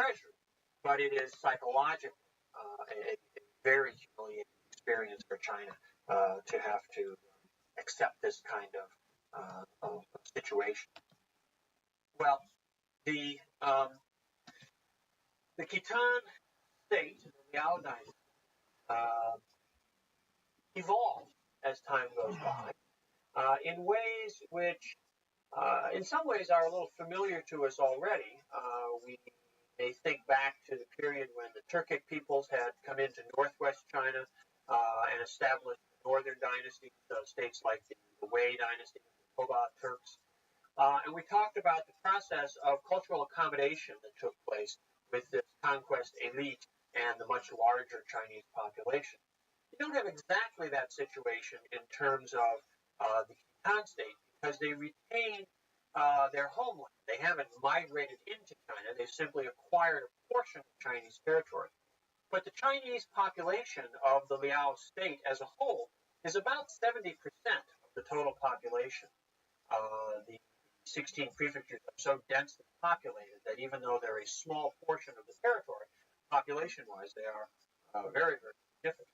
treasured, but it is psychologically a very humiliating experience for China to have to accept this kind of situation. Well, the Khitan state, the Liao dynasty, evolved as time goes by in ways which, in some ways, are a little familiar to us already. We may think back to the period when the Turkic peoples had come into northwest China and established northern dynasties, states like the Wei dynasty, the Toba Turks. And we talked about the process of cultural accommodation that took place with this conquest elite and the much larger Chinese population. You don't have exactly that situation in terms of the Khitan state because they retain their homeland. They haven't migrated into China. They've simply acquired a portion of Chinese territory. But the Chinese population of the Liao state as a whole is about 70% of the total population. The 16 prefectures are so densely populated that even though they're a small portion of the territory, population-wise, they are very, very significant.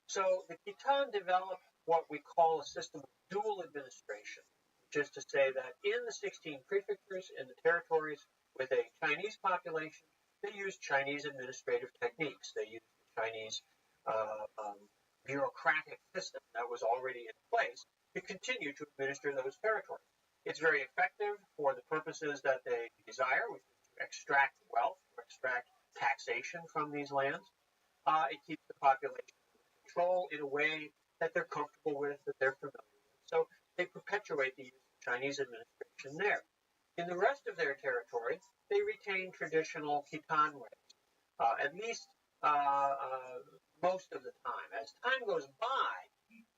So the Khitan developed what we call a system of dual administration, which is to say that in the 16 prefectures in the territories with a Chinese population, they used Chinese administrative techniques. They used the Chinese bureaucratic system that was already in place to continue to administer those territories. It's very effective for the purposes that they desire, which is to extract wealth, to extract taxation from these lands. It keeps the population under control in a way that they're comfortable with, that they're familiar with. So they perpetuate the use of Chinese administration there. In the rest of their territory, they retain traditional Khitan ways, at least most of the time. As time goes by,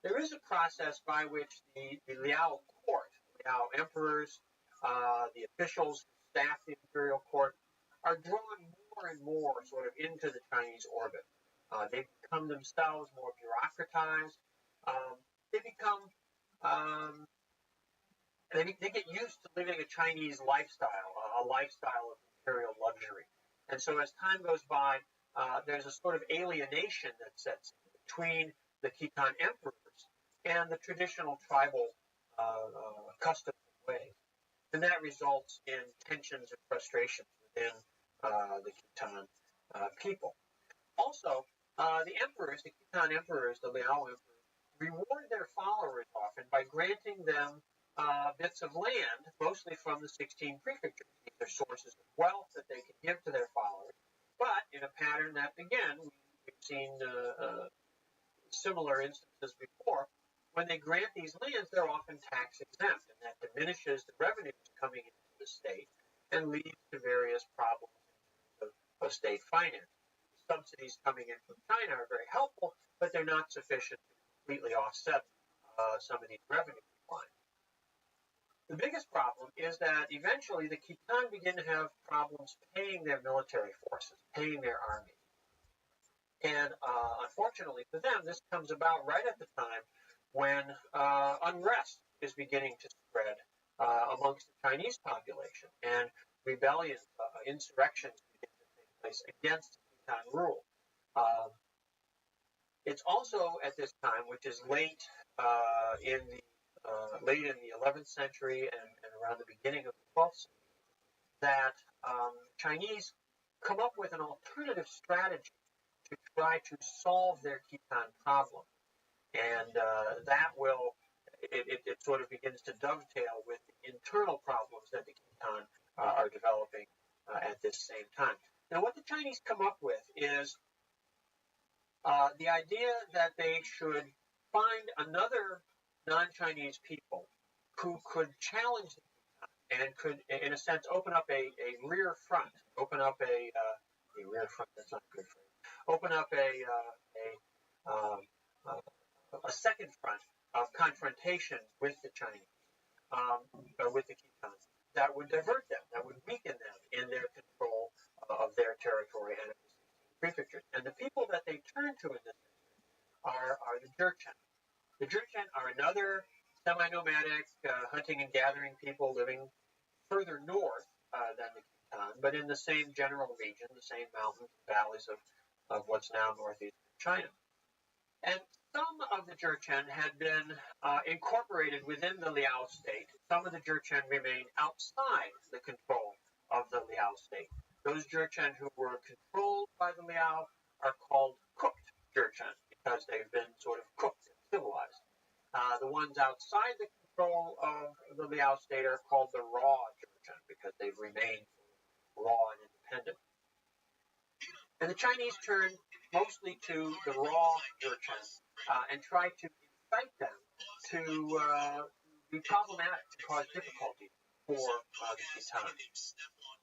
there is a process by which the Liao court, Liao emperors, the officials who staff the imperial court, are drawn more and more sort of into the Chinese orbit. They become themselves more bureaucratized. They become they get used to living a Chinese lifestyle, a lifestyle of imperial luxury. And so as time goes by, there's a sort of alienation that sets in between the Khitan emperors and the traditional tribal customs and ways. And that results in tensions and frustrations within the Khitan people. Also, the emperors, the Khitan emperors, the Liao emperors, reward their followers often by granting them bits of land, mostly from the 16 prefectures. These are sources of wealth that they can give to their followers, but in a pattern that, again, we've seen similar instances before. When they grant these lands, they're often tax exempt, and that diminishes the revenues coming into the state and leads to various problems of state finance. Subsidies coming in from China are very helpful, but they're not sufficient to completely offset some of these revenue declines. The biggest problem is that eventually the Khitan begin to have problems paying their military forces, paying their armies. And unfortunately for them, this comes about right at the time when unrest is beginning to spread amongst the Chinese population, and rebellions, insurrections begin to take place against Khitan rule. It's also at this time, which is late in the 11th century and around the beginning of the 12th century, that Chinese come up with an alternative strategy to try to solve their Khitan problem. And that will, it sort of begins to dovetail with the internal problems that the Khitan are developing at this same time. Now, what the Chinese come up with is the idea that they should find another non-Chinese people who could challenge the Khitan and could, in a sense, open up a rear front, open up a rear front, that's not good for you, open up a second front of confrontation with the Chinese, with the Khitan, that would divert them, that would weaken them in their control of their territory and of the 16 prefectures. And the people that they turn to in this are the Jurchen. The Jurchen are another semi-nomadic hunting and gathering people living further north than the Khitan, but in the same general region, the same mountains and valleys of what's now northeastern China. And some of the Jurchen had been incorporated within the Liao state. Some of the Jurchen remained outside the control of the Liao state. Those Jurchen who were controlled by the Liao are called cooked Jurchen because they've been sort of cooked and civilized. The ones outside the control of the Liao state are called the raw Jurchen because they've remained raw and independent. And the Chinese turned mostly to the raw Jurchen and tried to incite them to be problematic, to cause difficulty for the Khitan.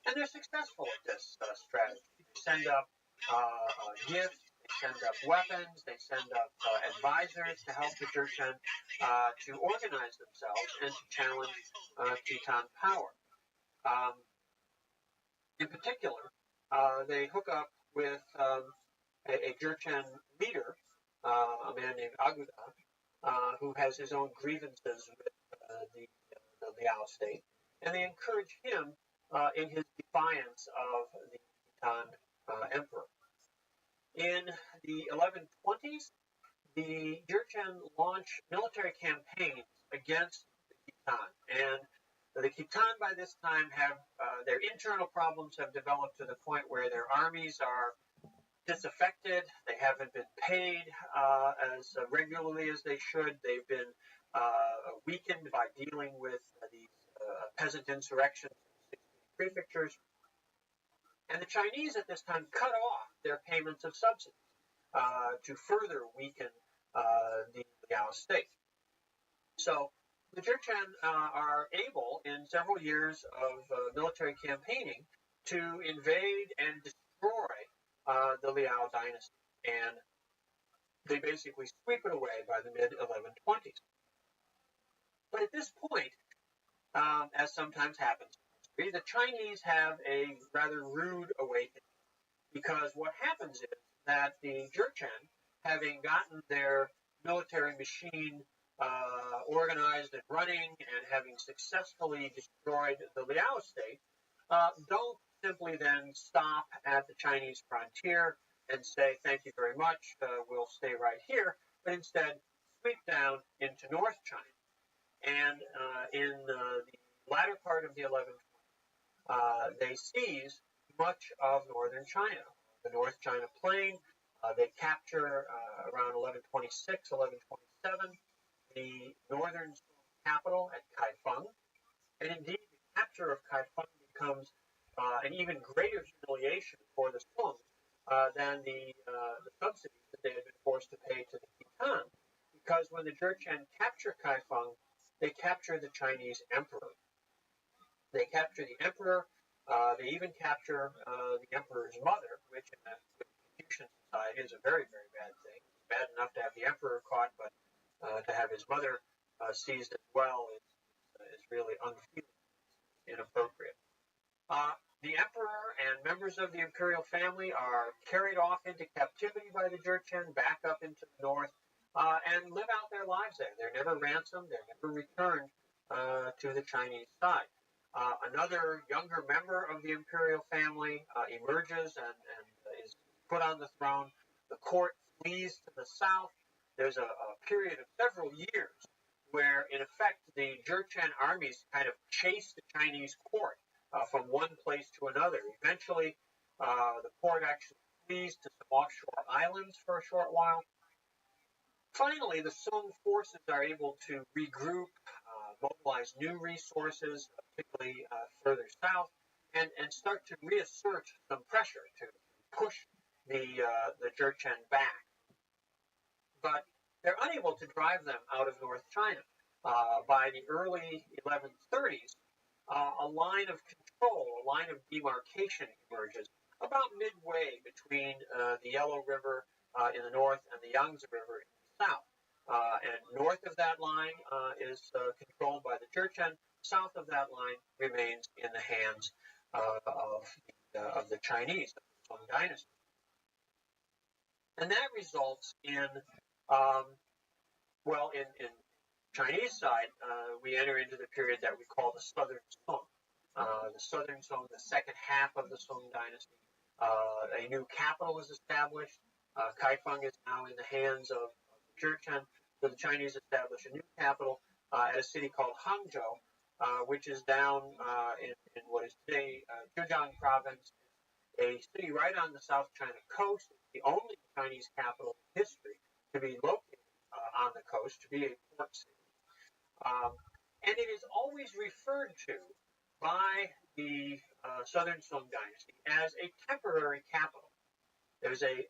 And they're successful at this strategy. They send up gifts, they send up weapons, they send up advisors to help the Jurchen to organize themselves and to challenge Khitan power. In particular, they hook up with a Jurchen leader, a man named Aguda, who has his own grievances with the Liao state, and they encourage him in his defiance of the Khitan emperor. In the 1120s, the Jurchen launched military campaigns against the Khitan, and the Khitan by this time have their internal problems have developed to the point where their armies are disaffected. They haven't been paid as regularly as they should. They've been weakened by dealing with these peasant insurrections in 16 prefectures. And the Chinese at this time cut off their payments of subsidies to further weaken the Liao state. So the Jurchen are able, in several years of military campaigning, to invade and destroy the Liao dynasty. And they basically sweep it away by the mid-1120s. But at this point, as sometimes happens, the Chinese have a rather rude awakening. Because what happens is that the Jurchen, having gotten their military machine organized and running and having successfully destroyed the Liao state, don't simply then stop at the Chinese frontier and say, thank you very much, we'll stay right here, but instead sweep down into North China. And in the latter part of the 1120s, they seize much of northern China, the North China Plain. They capture around 1126, 1127, the northern capital at Kaifeng. And indeed, the capture of Kaifeng becomes an even greater humiliation for the Song than the subsidies that they had been forced to pay to the Khitan. Because when the Jurchen capture Kaifeng, they capture the Chinese emperor. They capture the emperor. They even capture the emperor's mother, which in a Confucian society is a very, very bad thing. It's bad enough to have the emperor caught, but to have his mother seized as well is really unfeeling, inappropriate. The emperor and members of the imperial family are carried off into captivity by the Jurchen, back up into the north, and live out their lives there. They're never ransomed. They're never returned to the Chinese side. Another younger member of the imperial family emerges and is put on the throne. The court flees to the south. There's a period of several years where, in effect, the Jurchen armies kind of chase the Chinese court from one place to another. Eventually, the court actually flees to some offshore islands for a short while. Finally, the Song forces are able to regroup, mobilize new resources, particularly further south, and start to reassert some pressure to push the Jurchen back. But they're unable to drive them out of North China. By the early 1130s, a line of control, a line of demarcation emerges about midway between the Yellow River in the north and the Yangtze River in the south. And north of that line is controlled by the Jurchen. South of that line remains in the hands of the Chinese, of the Song dynasty. And that results in, in Chinese side, we enter into the period that we call the Southern Song. the southern Song, the second half of the Song dynasty. A new capital is established. Kaifeng is now in the hands of Jurchen. So the Chinese establish a new capital at a city called Hangzhou, which is down in what is today Zhejiang province, a city right on the South China coast. It's the only Chinese capital in history to be located on the coast, to be a port city. And it is always referred to by the Southern Song dynasty as a temporary capital. There's a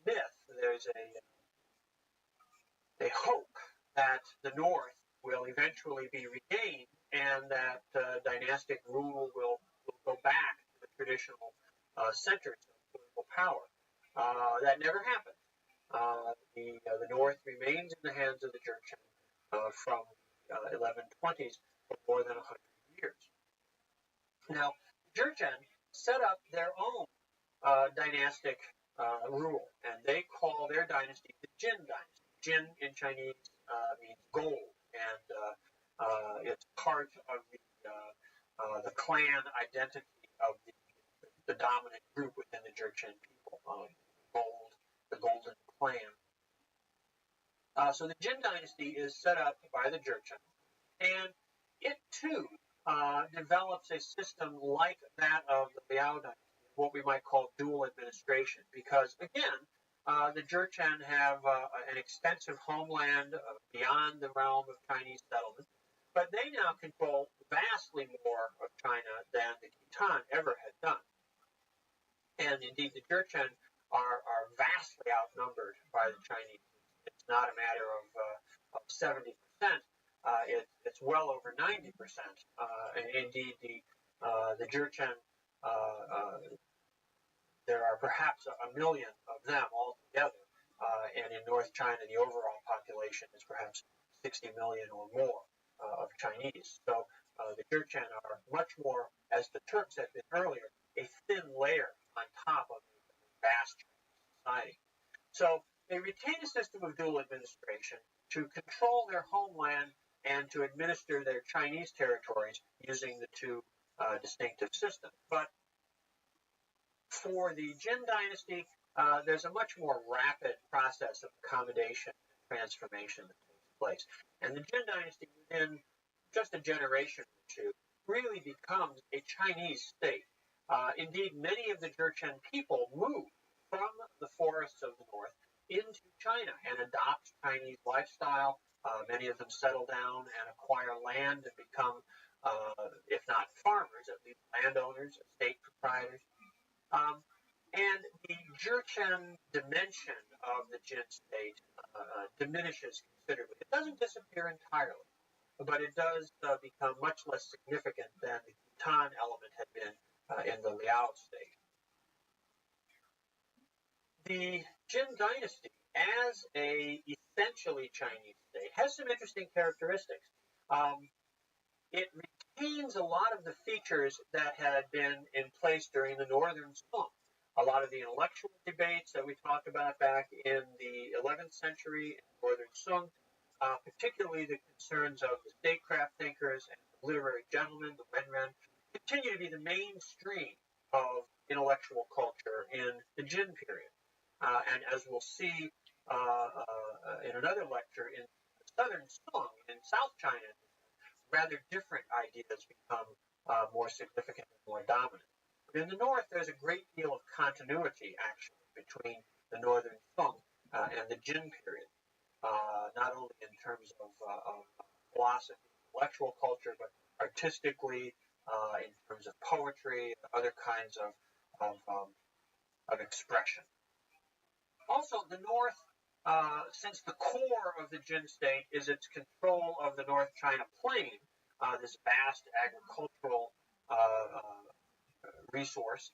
myth, there's a hope that the north will eventually be regained and that dynastic rule will go back to the traditional centers of political power. That never happened. The north remains in the hands of the Jurchen from the 1120s for more than 100 years. Now, Jurchen set up their own dynastic rule, and they call their dynasty the Jin dynasty. Jin in Chinese means gold, and it's part of the clan identity of the dominant group within the Jurchen people, gold, the golden clan. So the Jin dynasty is set up by the Jurchen, and it too develops a system like that of the Liao dynasty, what we might call dual administration, because again, the Jurchen have an extensive homeland beyond the realm of Chinese settlement, but they now control vastly more of China than the Khitan ever had done. And indeed, the Jurchen are vastly outnumbered by the Chinese. It's not a matter of 70%. It's well over 90%. And indeed, the Jurchen, there are perhaps a million of them altogether. And in North China, the overall population is perhaps 60 million or more of Chinese. So the Jurchen are much more, as the Turks had been earlier, a thin layer on top of the vast society. So they retain a system of dual administration to control their homeland and to administer their Chinese territories using the two distinctive systems. But for the Jin dynasty, there's a much more rapid process of accommodation and transformation that takes place. And the Jin dynasty, within just a generation or two, really becomes a Chinese state. Indeed, many of the Jurchen people move from the forests of the north into China and adopt Chinese lifestyle. Many of them settle down and acquire land and become, if not farmers, at least landowners, estate proprietors. And the Jurchen dimension of the Jin state diminishes considerably. It doesn't disappear entirely, but it does become much less significant than the Khitan element had been in the Liao state. The Jin dynasty, as a essentially Chinese state, has some interesting characteristics. It retains a lot of the features that had been in place during the Northern Song. A lot of the intellectual debates that we talked about back in the 11th century in Northern Song, particularly the concerns of the statecraft thinkers and the literary gentlemen, the Wenren, continue to be the mainstream of intellectual culture in the Jin period. And as we'll see in another lecture, in the Southern Song, in South China, rather different ideas become more significant and more dominant. But in the north, there's a great deal of continuity, actually, between the Northern Song and the Jin period, not only in terms of philosophy, intellectual culture, but artistically, in terms of poetry, and other kinds of expression. Also, the north, since the core of the Jin state is its control of the North China plain, this vast agricultural resource,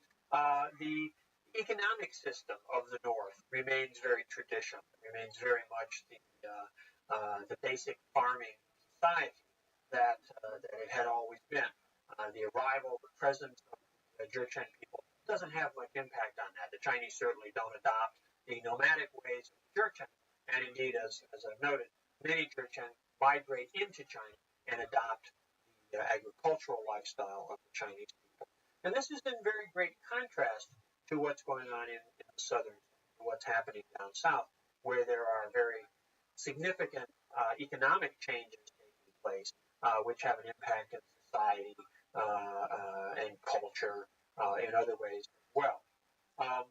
the economic system of the north remains very traditional, remains very much the basic farming society that it had always been. The arrival, the presence of the Jurchen people doesn't have much impact on that. The Chinese certainly don't adopt the nomadic ways of Jurchen, and indeed, as I've noted, many Jurchen migrate into China and adopt agricultural lifestyle of the Chinese people. And this is in very great contrast to what's going on in the southern, what's happening down south, where there are very significant economic changes taking place, which have an impact on society and culture in other ways as well. Um,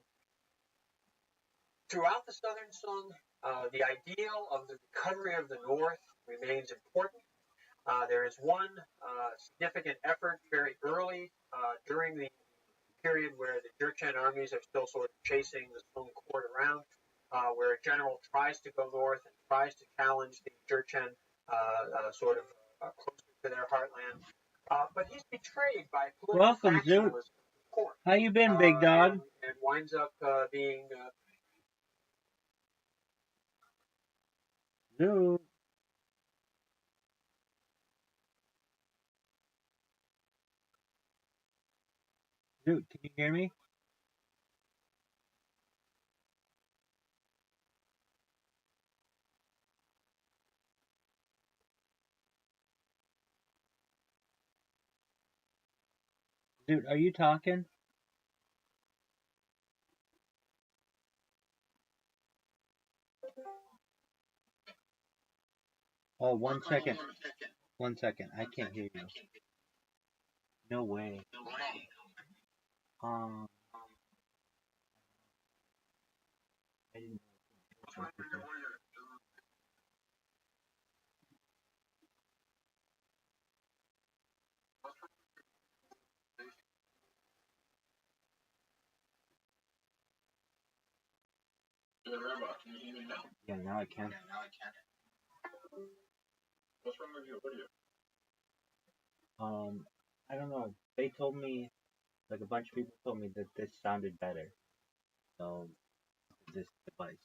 Throughout the Southern Sung, the ideal of the recovery of the North remains important. There is one significant effort very early during the period where the Jurchen armies are still sort of chasing the Sung court around, where a general tries to go north and tries to challenge the Jurchen sort of closer to their heartland. But he's betrayed by political factionalism of the court. How you been, big dog? And winds up being... Dude. Dude, can you hear me? Dude, are you talking? Oh, 1 second. 1 second. I can't hear you. No way. I didn't know. Yeah, now I can. What's wrong with your video? I don't know. They told me, like a bunch of people told me that this sounded better. So, this device.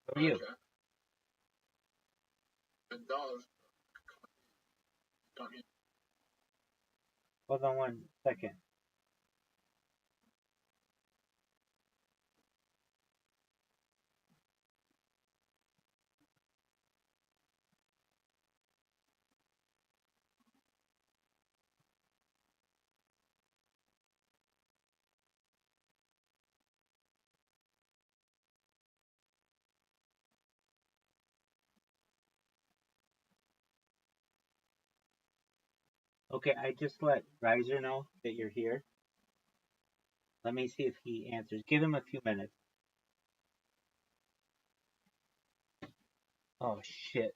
How are you? Okay. It does. Hold on 1 second. Okay, I just let Riser know that you're here. Let me see if he answers. Give him a few minutes. Oh, shit.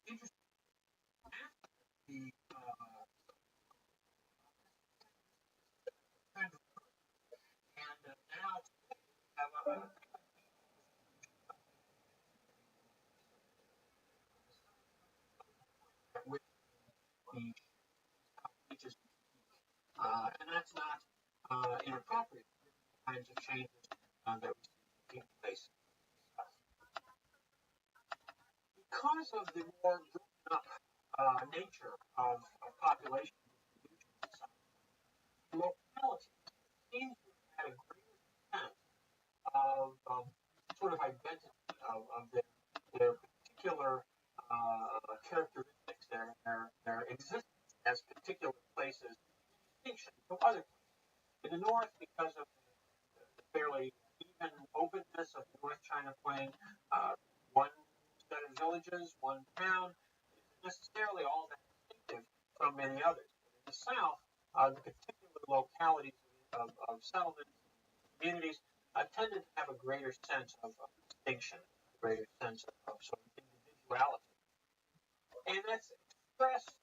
interesting. After the kind of and now today we have with the reaches, and that's not inappropriate kinds of changes that we see taking place. Because of the more grown up nature of population distribution, localities seem to have had a greater sense of sort of identity of their particular characteristics, their existence as particular places, distinction from other places. In the north, because of the fairly even openness of the North China Plain, one set of villages, one town, isn't necessarily all that distinctive from many others. In the south, the particular localities of settlements and communities tended to have a greater sense of distinction, a greater sense of sort of individuality. And that's expressed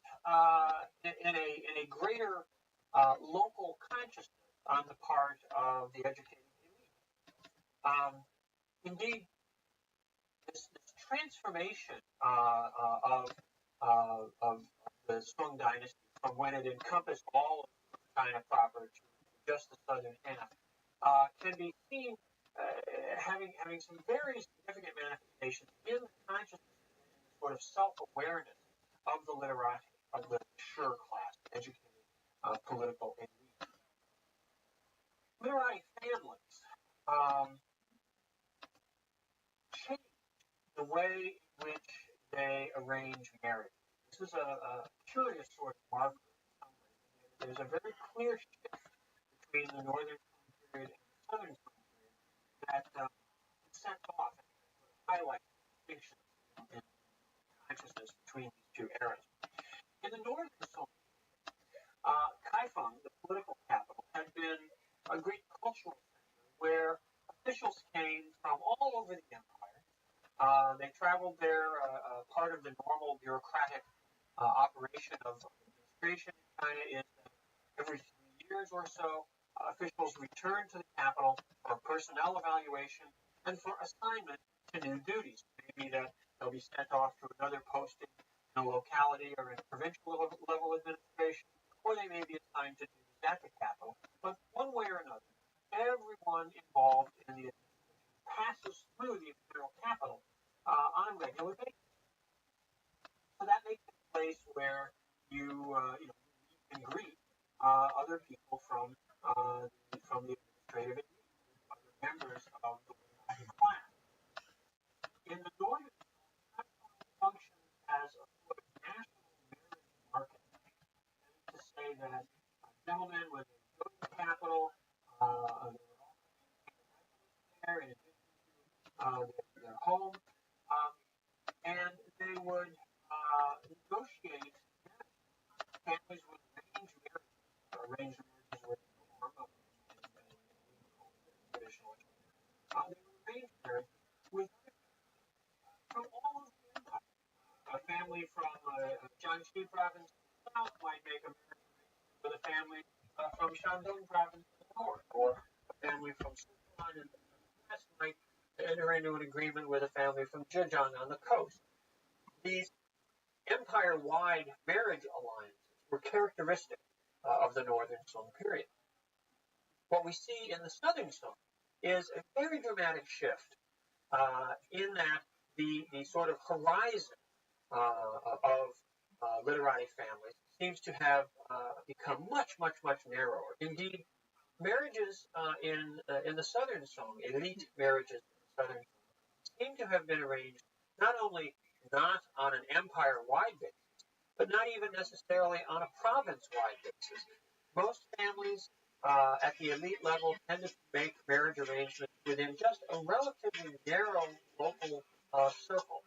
in a greater local consciousness on the part of the educated elite. Indeed, this transformation of the Song dynasty from when it encompassed all of China proper to just the southern half can be seen having some very significant manifestations in the consciousness and in the sort of self-awareness of the literati, of the mature class, educated political elite. Literati families change the way in which they arrange marriage. This is a curious sort of marker in some ways. There's a very clear shift between the northern period and the southern period that sets off and sort of highlights the distinction in consciousness between these two eras. In the northern Song, Kaifeng, the political capital, had been a great cultural center where officials came from all over the empire. They traveled there. Part of the normal bureaucratic operation of administration in China is that every 3 years or so, officials return to the capital for personnel evaluation and for assignment to new duties. Maybe that they'll be sent off to another posting in a locality or in a provincial level administration, or they may be assigned to duties at the capital. But one way or another, everyone involved in the administration passes through the imperial capital on a regular basis. So that makes it a place where you meet and greet other people from the administrative elite, other members of the literati class. In the northern functions as a sort of national marriage market. That is to say that gentlemen, when they go to the capital, they would all there in addition to their home, and they would negotiate families with arranged marriages were the norm of traditionally. They would arrange marriage with from all over the empire. A family from Jiangxi province in the south might make a marriage with a family from Shandong province in the north, or a family from Sichuan in the west might enter into an agreement with a family from Zhejiang on the coast. These empire-wide marriage alliances were characteristic of the northern Song period. What we see in the southern Song is a very dramatic shift in that the sort of horizon of literati families seems to have become much narrower. Indeed, marriages in the southern Song, elite marriages in the southern Song, seem to have been arranged not only not on an empire-wide basis, but not even necessarily on a province-wide basis. Most families at the elite level tended to make marriage arrangements within just a relatively narrow local circle,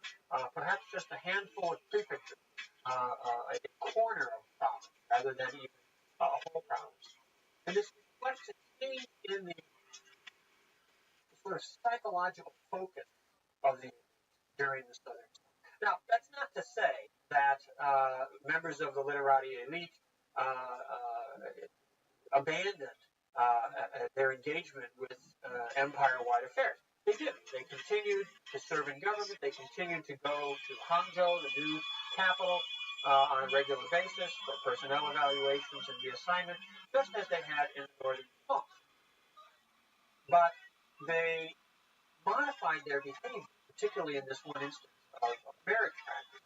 perhaps just a handful of prefectures, a corner of the province, rather than even a whole province. And this reflects a change in the sort of psychological focus of the during the Southern. Now, that's not to say that members of the literati elite abandoned their engagement with empire-wide affairs. They did. They continued to serve in government. They continued to go to Hangzhou, the new capital, on a regular basis for personnel evaluations and reassignment, just as they had in the northern Song. But they modified their behavior, particularly in this one instance of marriage practice,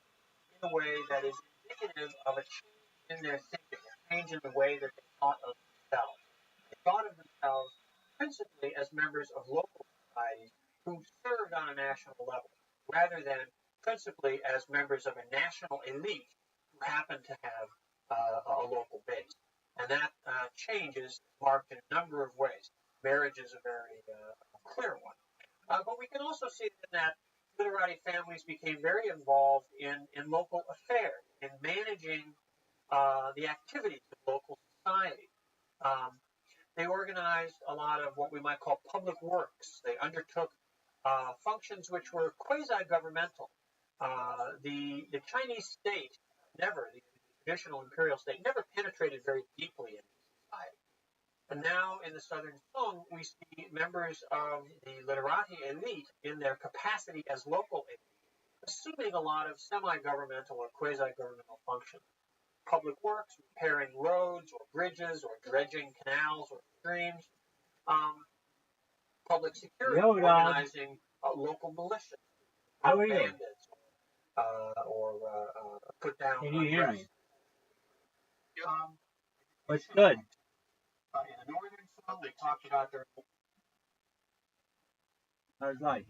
in a way that is indicative of a change in their thinking, a change in the way that they thought of themselves. They thought of themselves principally as members of local societies who served on a national level, rather than principally as members of a national elite who happened to have a local base. And that change is marked in a number of ways. Marriage is a very clear one. But we can also see that literati families became very involved in local affairs, in managing the activities of local society. They organized a lot of what we might call public works. They undertook functions which were quasi-governmental. The Chinese state never, the traditional imperial state, never penetrated very deeply into society. And now in the southern Song, we see members of the literati elite in their capacity as local elite, assuming a lot of semi-governmental or quasi-governmental functions. Public works, repairing roads or bridges or dredging canals or streams. Public security, organizing local militia, bandits, or put down. Can you hear me? What's In good? the northern Song, they talked about their. How's life?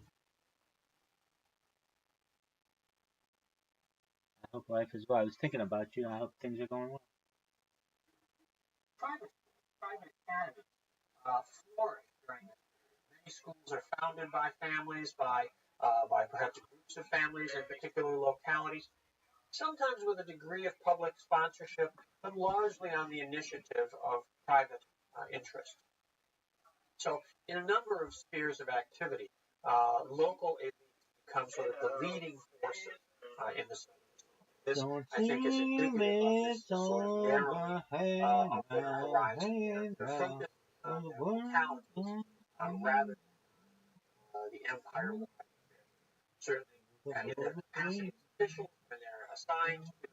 I hope life is well. I was thinking about you. I hope things are going well. Private academies flourished during this period. Many schools are founded by families, by perhaps groups of families in particular localities, sometimes with a degree of public sponsorship, but largely on the initiative of private interest. So in a number of spheres of activity, local elites become sort of the leading forces in the Southern. This, I think, is indicative of this sort of narrowing of their horizon. They're focused on their localities rather than the empire. Certainly, in their capacity as officials, when they're assigned to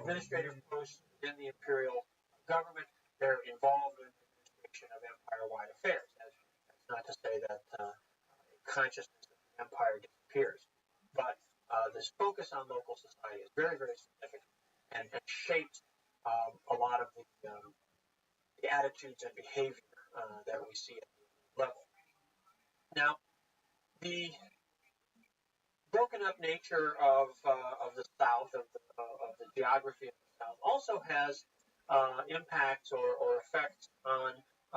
administrative posts within the imperial government, they're involved in the administration of empire-wide affairs. That's not to say that consciousness of the empire disappears, but this focus on local society is very, very significant and shapes a lot of the attitudes and behavior that we see at the level. Now, the broken up nature of the South, of the geography of the South, also has impacts or effects on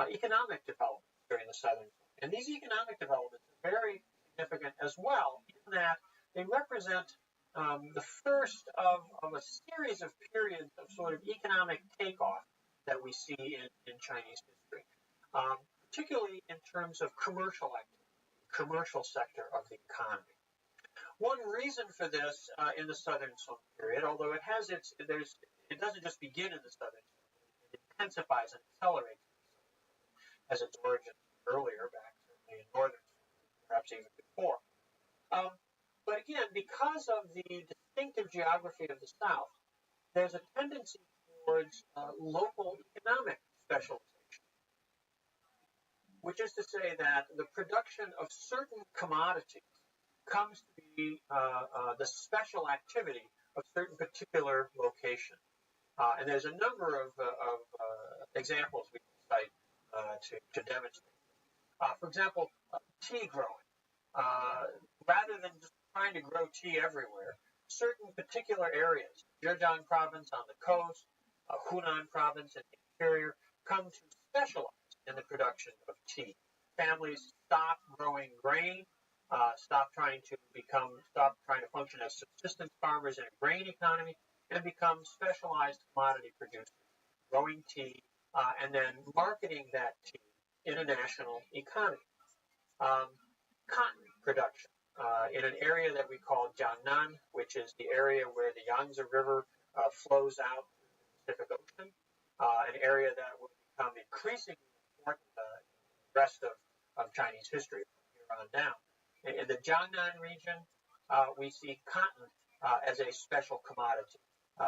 economic development during the Southern. And these economic developments are very significant as well, in that they represent the first of a series of periods of sort of economic takeoff that we see in Chinese history, particularly in terms of commercial activity, commercial sector of the economy. One reason for this in the Southern Song period, although it doesn't just begin in the Southern Song, it intensifies and accelerates as its origin earlier, back certainly in Northern Song, perhaps even before. But again, because of the distinctive geography of the South, there's a tendency towards local economic specialization, which is to say that the production of certain commodities comes to be the special activity of certain particular locations. And there's a number of examples we can cite to demonstrate. For example, tea growing. Rather than just trying to grow tea everywhere, certain particular areas, Zhejiang province on the coast, Hunan province in the interior, come to specialize in the production of tea. Families stop growing grain, stop trying to function as subsistence farmers in a grain economy, and become specialized commodity producers, growing tea, and then marketing that tea in a national economy. Cotton production. in an area that we call Jiangnan, which is the area where the Yangtze River flows out to the Pacific Ocean, an area that will become increasingly important in the rest of Chinese history from here on down. In the Jiangnan region, we see cotton as a special commodity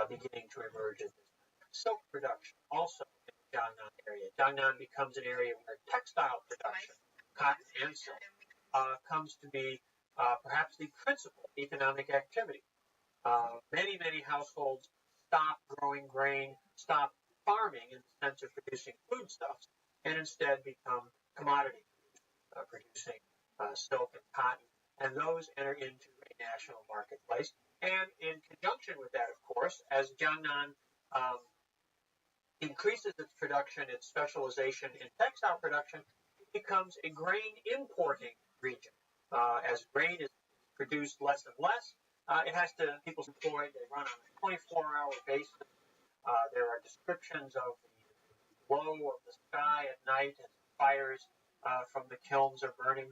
beginning to emerge at this time. Silk production also in the Jiangnan area. Jiangnan becomes an area where textile production, cotton and silk, comes to be perhaps the principal economic activity. Many households stop growing grain, stop farming in the sense of producing foodstuffs, and instead become commodity producing silk and cotton, and those enter into a national marketplace. And in conjunction with that, of course, as Jiangnan increases its production, its specialization in textile production, it becomes a grain importing region. As grain is produced less and less, it has to, people's employed, they run on a 24-hour basis. There are descriptions of the glow of the sky at night as fires from the kilns are burning.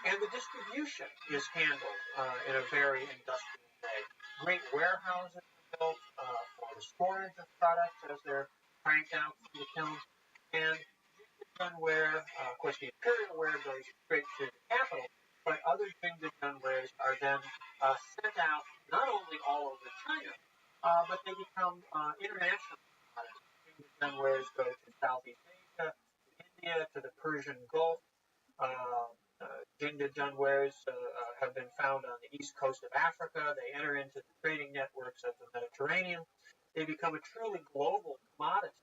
And the distribution is handled in a very industrial way. Great warehouses are built for the storage of products as they're cranked out from the kilns. And gunware, of course, the imperial ware goes straight to the capital, but other Jingda gunwares are then sent out not only all over China, but they become international products. Jingda gunwares go to Southeast Asia, to India, to the Persian Gulf. Jingda gunwares have been found on the east coast of Africa. They enter into the trading networks of the Mediterranean. They become a truly global commodity.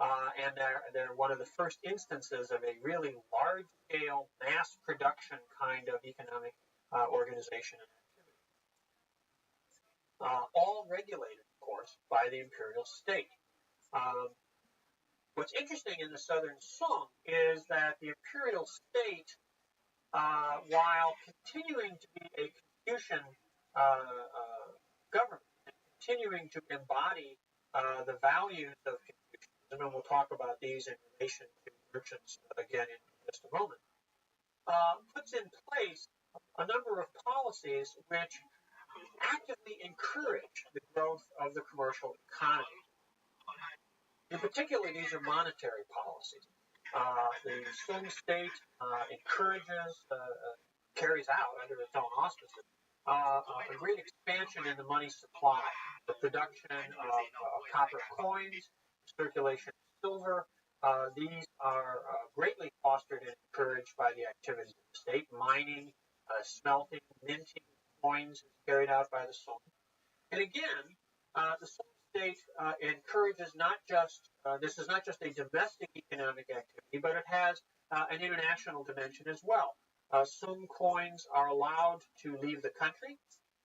And they're one of the first instances of a really large-scale, mass production kind of economic organization and activity. All regulated, of course, by the imperial state. What's interesting in the southern Song is that the imperial state, while continuing to be a Confucian government, and continuing to embody the values of Confucianism, and we'll talk about these in relation to merchants again in just a moment, puts in place a number of policies which actively encourage the growth of the commercial economy. In particular, these are monetary policies. The Sung state encourages, carries out under its own auspices, a great expansion in the money supply, the production of copper coins, circulation of silver. These are greatly fostered and encouraged by the activities of the state. Mining, smelting, minting coins is carried out by the Song. And again, the Song state encourages not just, this is not just a domestic economic activity, but it has an international dimension as well. Sung coins are allowed to leave the country,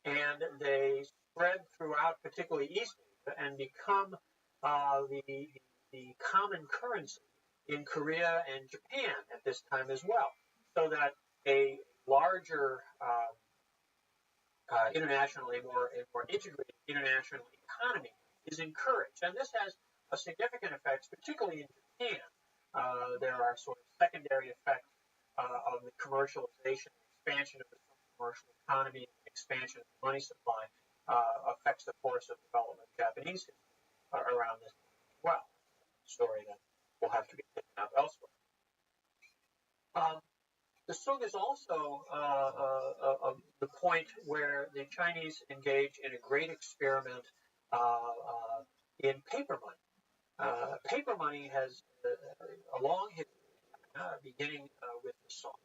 and they spread throughout, particularly East Asia, and become the common currency in Korea and Japan at this time as well, so that a larger internationally, a more integrated international economy is encouraged. And this has a significant effect, particularly in Japan. There are sort of secondary effects of the commercialization, expansion of the commercial economy, expansion of the money supply affects the course of development of Japanese history around this as well. Story that will have to be taken up elsewhere. The Sung is also the point where the Chinese engage in a great experiment in paper money. Paper money has a long history, beginning with the Song.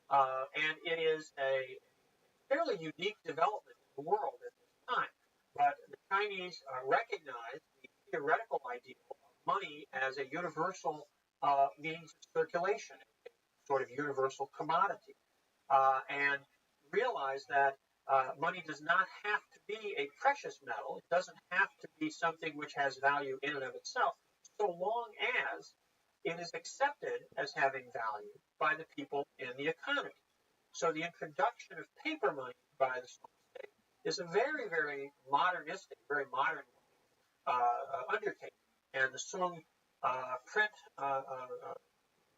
And it is a fairly unique development in the world at this time. But the Chinese recognize the theoretical ideal of money as a universal means of circulation, a sort of universal commodity, and realize that money does not have to be a precious metal. It doesn't have to be something which has value in and of itself, so long as it is accepted as having value by the people in the economy. So the introduction of paper money by the Song state is a very, very modernistic, very modern undertaking. And the Song print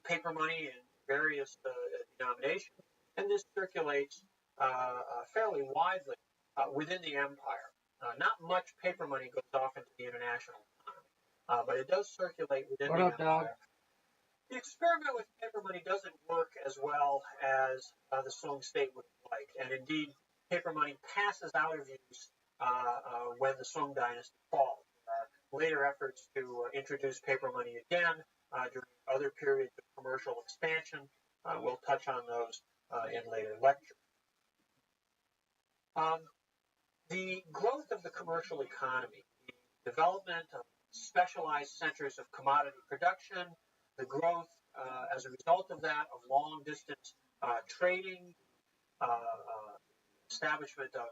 paper money in various denominations, and this circulates fairly widely within the empire. Not much paper money goes off into the international economy, but it does circulate within What the up, dog? empire. The experiment with paper money doesn't work as well as the Song state would like, and indeed, paper money passes out of use when the Song dynasty falls. There are later efforts to introduce paper money again during other periods of commercial expansion. We'll touch on those in later lectures. The growth of the commercial economy, the development of specialized centers of commodity production, the growth as a result of that of long-distance trading, establishment of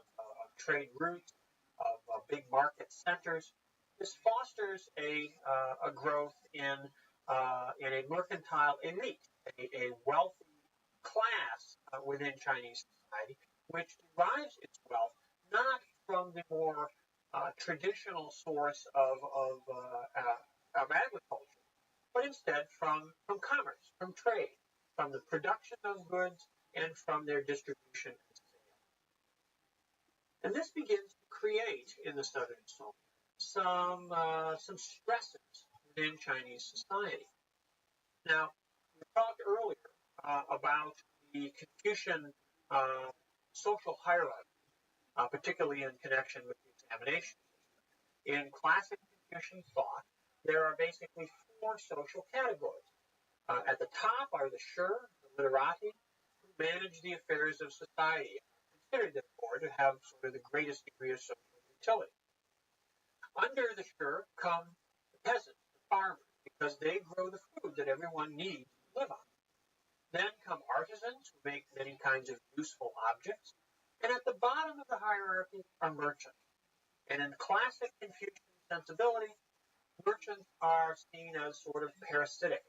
trade routes, of big market centers. This fosters a growth in a mercantile elite, a wealthy class within Chinese society, which derives its wealth not from the more traditional source of agriculture, but instead from commerce, from trade, from the production of goods, and from their distribution and sale. And this begins to create in the Southern Song some stresses within Chinese society. Now, we talked earlier about the Confucian social hierarchy, particularly in connection with the examination system. In classic Confucian thought, there are basically four social categories. At the top are the shi, the literati, who manage the affairs of society, considered therefore to have sort of the greatest degree of social utility. Under the shi come the peasants, the farmers, because they grow the food that everyone needs to live on. Then come artisans, who make many kinds of useful objects. And at the bottom of the hierarchy are merchants. And in classic Confucian sensibility, merchants are seen as sort of parasitic.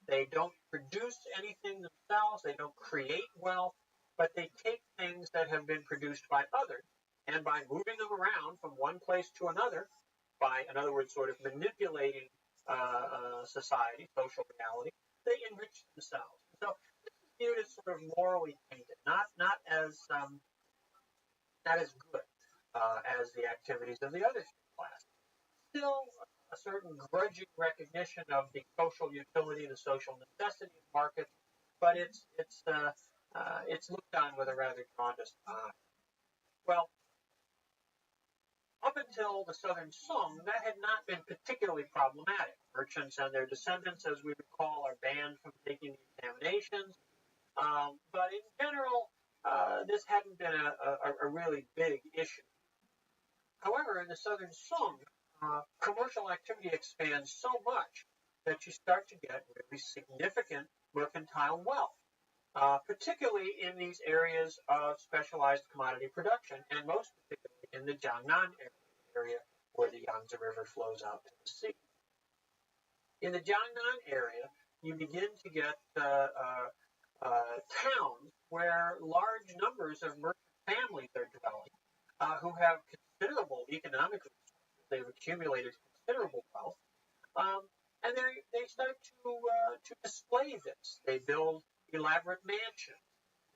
They don't produce anything themselves, they don't create wealth, but they take things that have been produced by others, and by moving them around from one place to another, by, in other words, sort of manipulating society, social reality, they enrich themselves. So this is viewed as sort of morally tainted, not as good as the activities of the other classes. Still, a certain grudging recognition of the social utility, the social necessity of markets, but it's looked on with a rather jaundiced eye. Well, up until the Southern Song, that had not been particularly problematic. Merchants and their descendants, as we recall, are banned from taking the examinations. But in general, this hadn't been a really big issue. However, in the Southern Song, commercial activity expands so much that you start to get really significant mercantile wealth, particularly in these areas of specialized commodity production, and most particularly in the Jiangnan area where the Yangtze River flows out to the sea. In the Jiangnan area, you begin to get towns where large numbers of merchant families are dwelling, who have considerable economic resources. They've accumulated considerable wealth, and they start to display this. They build elaborate mansions.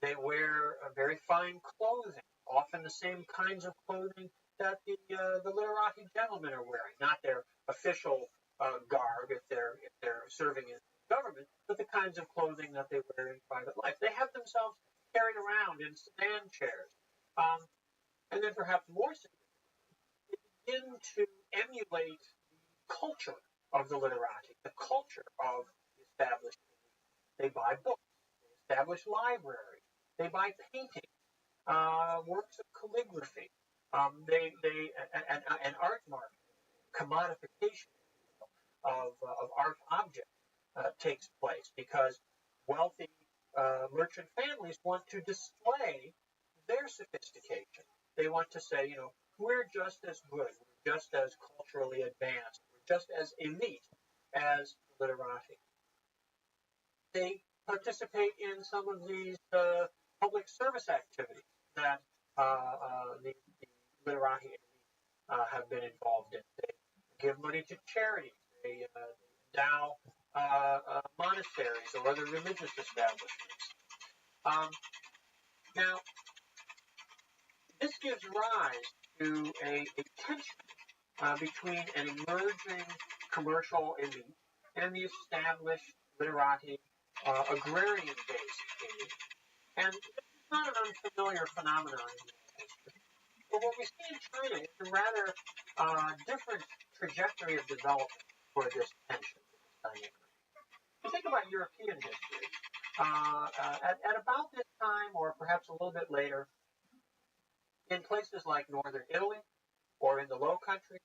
They wear very fine clothing, often the same kinds of clothing that the literati gentlemen are wearing, not their official garb if they're serving in government, but the kinds of clothing that they wear in private life. They have themselves carried around in sedan chairs. And then perhaps more significantly, they begin to emulate the culture of the literati, the culture of the established elite. They buy books, they establish libraries, they buy paintings, works of calligraphy, and art marketing, commodification of art objects takes place because wealthy merchant families want to display their sophistication. They want to say, we're just as good, we're just as culturally advanced, we're just as elite as literati. They participate in some of these public service activities that the literati elite have been involved in. They give money to charities. They endow monasteries or other religious establishments. Now, This gives rise to a tension between an emerging commercial elite and the established literati agrarian-based elite. And this is not an unfamiliar phenomenon in human history. But what we see in China is a rather different trajectory of development for this tension, this dynamic. Think about European history. At about this time, or perhaps a little bit later, in places like northern Italy or in the Low Country,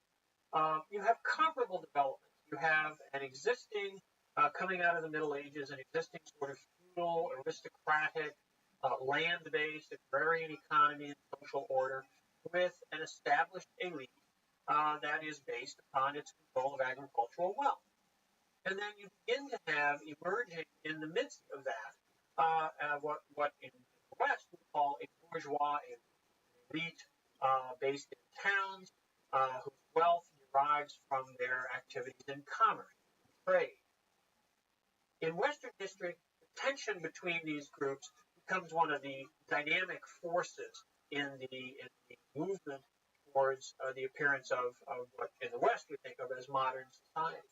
you have comparable developments. You have an existing, coming out of the Middle Ages, an existing sort of feudal, aristocratic, land-based agrarian economy and social order with an established elite that is based upon its control of agricultural wealth. And then you begin to have emerging in the midst of that what in the West we call a bourgeois elite based in towns whose wealth derives from their activities in commerce, trade. In Western history, the tension between these groups becomes one of the dynamic forces in the movement towards the appearance of what in the West we think of as modern society.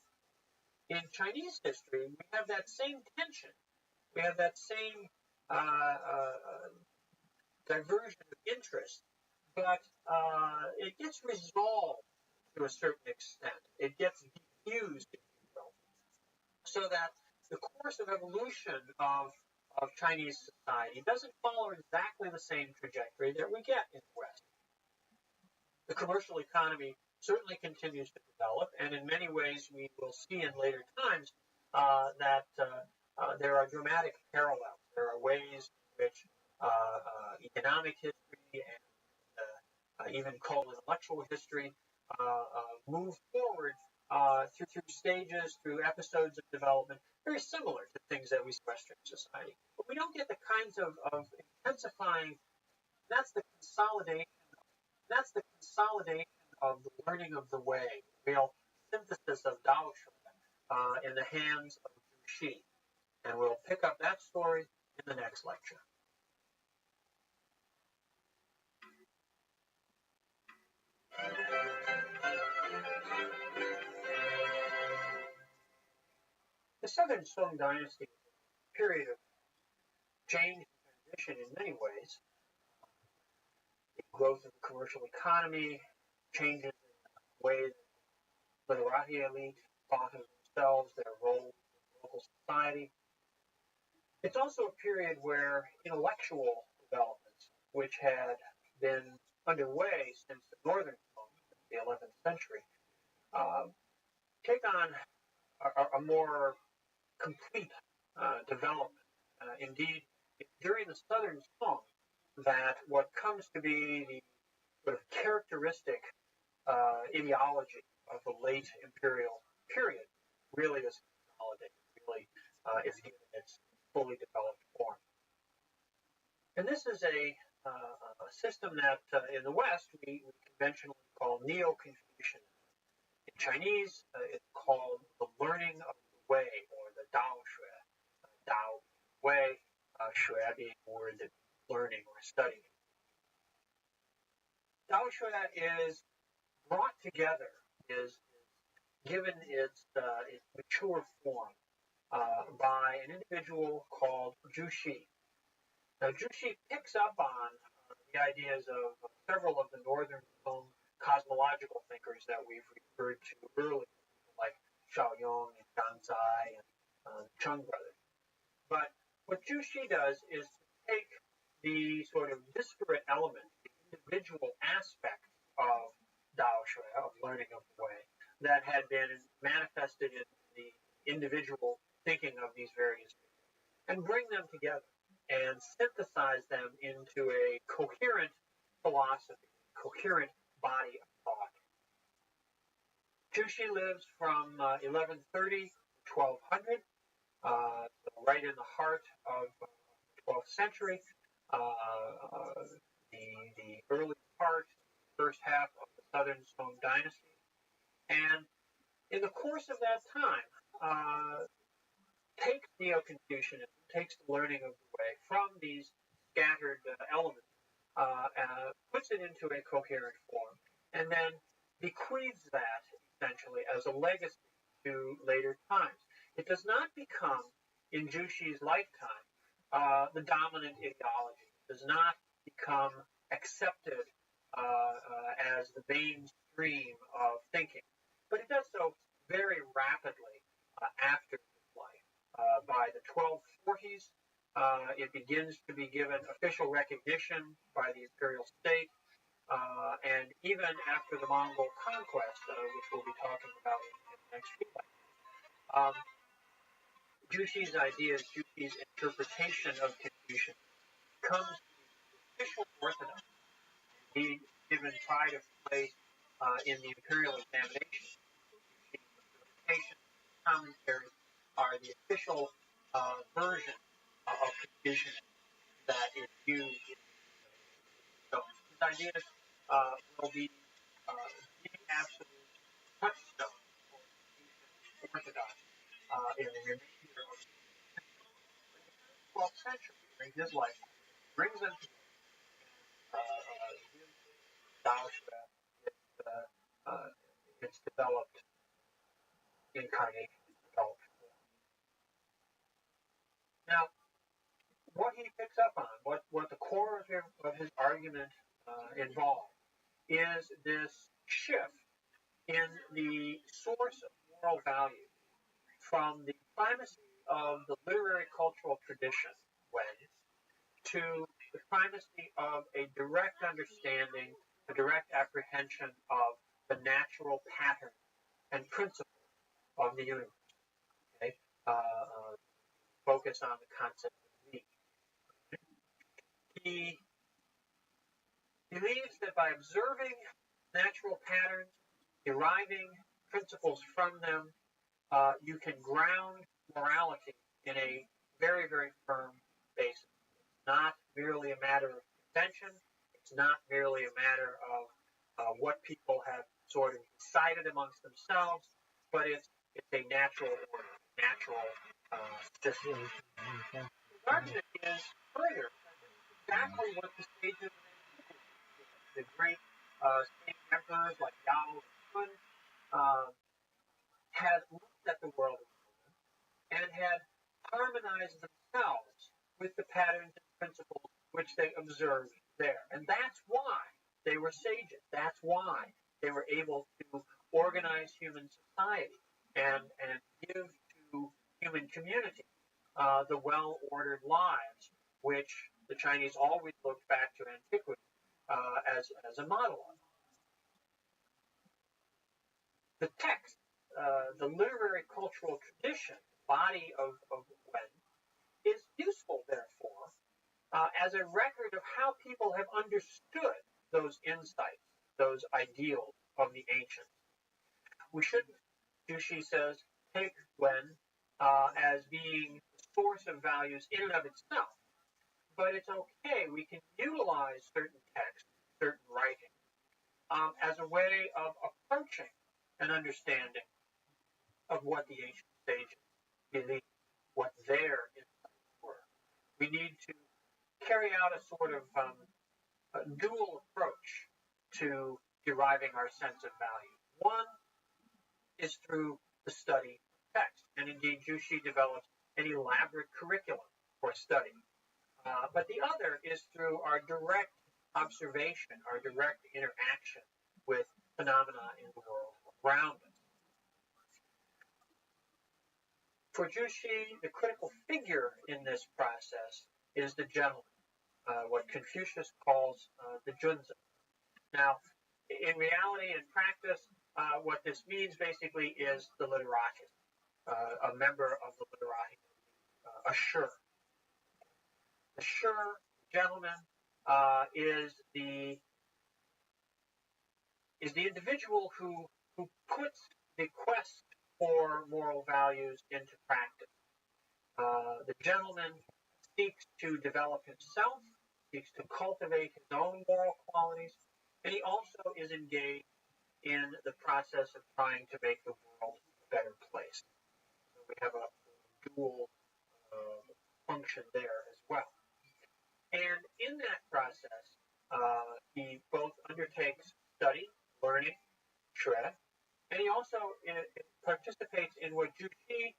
In Chinese history, we have that same tension. We have that same diversion of interest, but it gets resolved to a certain extent. It gets diffused, if you will, so that the course of evolution of Chinese society doesn't follow exactly the same trajectory that we get in the West. The commercial economy certainly continues to develop, and in many ways we will see in later times that there are dramatic parallels. There are ways in which economic history and even cold intellectual history move forward through stages, through episodes of development, very similar to things that we see in Western society. But we don't get the kinds of intensifying, that's the consolidation of the learning of the way, real synthesis of Dao Shui in the hands of Zhu Xi. And we'll pick up that story in the next lecture. The Southern Song Dynasty is a period of change and transition in many ways. The growth of the commercial economy, changes in the way the literati elite thought of themselves, their role in local society. It's also a period where intellectual developments, which had been underway since the Northern Song, the 11th century, take on a more complete development. Indeed, during the Southern Song, that what comes to be the sort of characteristic ideology of the late imperial period really is consolidated, really is given its fully developed form. And this is a system that in the West we conventionally call Neo-Confucianism. In Chinese, it's called the learning of the way, or the Dao Shui. Dao way, Shui being a word that learning or studying. Dao Shui is brought together, is given its mature form by an individual called Zhu Xi. Now, Zhu Xi picks up on the ideas of several of the Northern Song cosmological thinkers that we've referred to earlier, like Shaoyong and Zhang Zai and the Chung brothers. But what Zhu Xi does is to take the sort of disparate elements, the individual aspects of Dao Shui, of learning of the way, that had been manifested in the individual thinking of these various people, and bring them together and synthesize them into a coherent philosophy, coherent body of thought. Zhu Xi lives from 1130 to 1200, right in the heart of the 12th century, the early part, first half of the Southern Song Dynasty. And in the course of that time, takes Neo-Confucianism, takes the learning of the way from these scattered elements puts it into a coherent form, and then bequeaths that essentially as a legacy to later times. It does not become, in Jushi's lifetime, the dominant ideology. It does not become accepted as the mainstream of thinking, but it does so very rapidly after his life. By the 1240s, it begins to be given official recognition by the imperial state, and even after the Mongol conquest, which we'll be talking about in the next few lectures, Jushi's ideas, Jushi's interpretation of Confucius comes to be the official orthodox. He given pride of place in the imperial examination. Jushi's interpretation, commentaries are the official version of Confucianism that is used in so his ideas will be the absolute touchstone for Confucian orthodoxy in the remainder of the 12th century, during his lifetime, brings them together and gives Daoisha its developed incarnation, its developed form. Now, what he picks up on, what the core of his argument involves, is this shift in the source of moral value from the primacy of the literary cultural tradition, when, to the primacy of a direct understanding, a direct apprehension of the natural pattern and principle of the universe. Okay? Focus on the concept of me. He believes that by observing natural patterns, deriving principles from them, you can ground morality in a very, very firm basis. It's not merely a matter of convention. It's not merely a matter of what people have sort of decided amongst themselves, but it's a natural order, natural system. The argument is further. This is exactly what the sages of antiquity did. The great sage emperors like Yao Kun had looked at the world and had harmonized themselves with the patterns and principles which they observed there. And that's why they were sages. That's why they were able to organize human society and give to human community the well-ordered lives which the Chinese always looked back to antiquity as a model of. The text, the literary cultural tradition, body of Wen, is useful, therefore, as a record of how people have understood those insights, those ideals of the ancients. We shouldn't, Jushi says, take Wen as being the source of values in and of itself, but it's okay. We can utilize certain texts, certain writing, as a way of approaching an understanding of what the ancient sages believed, what their insights were. We need to carry out a sort of a dual approach to deriving our sense of value. One is through the study of text, and indeed Jushi develops an elaborate curriculum for study. But the other is through our direct observation, our direct interaction with phenomena in the world around us. For Jushi, the critical figure in this process is the gentleman, what Confucius calls the junzi. Now, in reality and practice, what this means basically is the literati, a member of the literati, a shur. The shur, gentleman, is the individual who puts the quest for moral values into practice. The gentleman seeks to develop himself, seeks to cultivate his own moral qualities, and he also is engaged in the process of trying to make the world a better place. So we have a dual function there as well. And in that process, He both undertakes study, learning, shred, and he also participates in what Jushi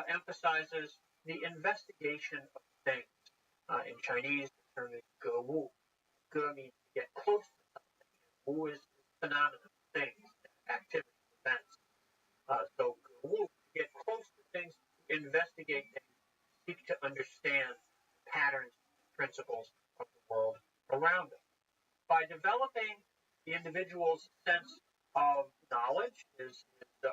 emphasizes the investigation of things. In Chinese, the term is ge wu. Ge means to get close to something. Wu is phenomena, things, activities, events. So ge wu, to get close to things, to investigate things, seek to understand patterns, principles of the world around us. By developing the individual's sense of knowledge, his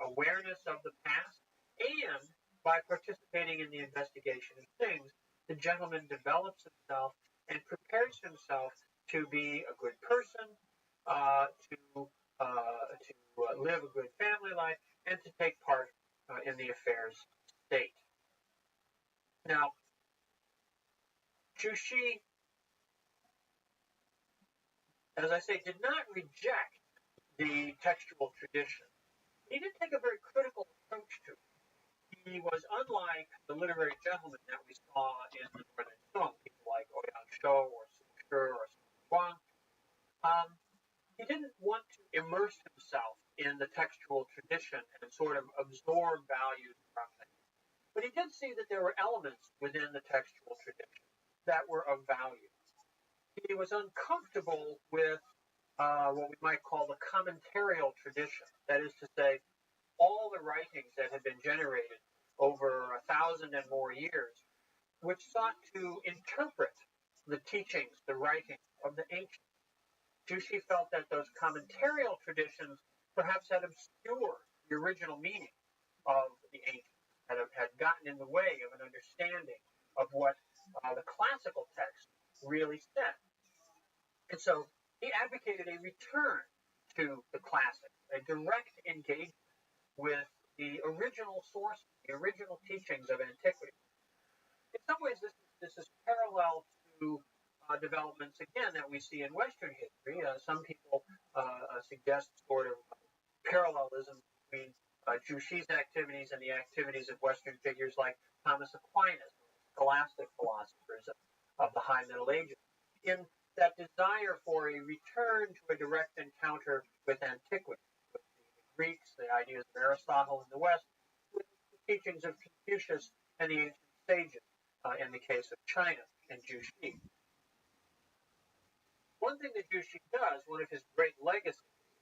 awareness of the past, and by participating in the investigation of things, the gentleman develops himself and prepares himself to be a good person, to live a good family life, and to take part in the affairs of state. Now, Jushi, as I say, did not reject the textual tradition. He did take a very critical approach to it. He was unlike the literary gentlemen that we saw in the Northern Song, people like Ouyang Shou or Su Shi or Sun Guang. He didn't want to immerse himself in the textual tradition and sort of absorb values from it. But he did see that there were elements within the textual tradition that were of value. He was uncomfortable with what we might call the commentarial tradition. That is to say, all the writings that had been generated over 1,000 and more years, which sought to interpret the teachings, the writings of the ancients. Jushi felt that those commentarial traditions perhaps had obscured the original meaning of the ancients, had gotten in the way of an understanding of what the classical text really said. And so he advocated a return to the classics, a direct engagement with the original sources, the original teachings of antiquity. In some ways, this is parallel to developments, again, that we see in Western history. Some people suggest sort of parallelism between Jushi's activities and the activities of Western figures like Thomas Aquinas, scholastic philosophers of the High Middle Ages, in that desire for a return to a direct encounter with antiquity, with the Greeks, the ideas of Aristotle in the West, with the teachings of Confucius and the ancient sages, in the case of China and Jushi. One thing that Jushi does, one of his great legacies,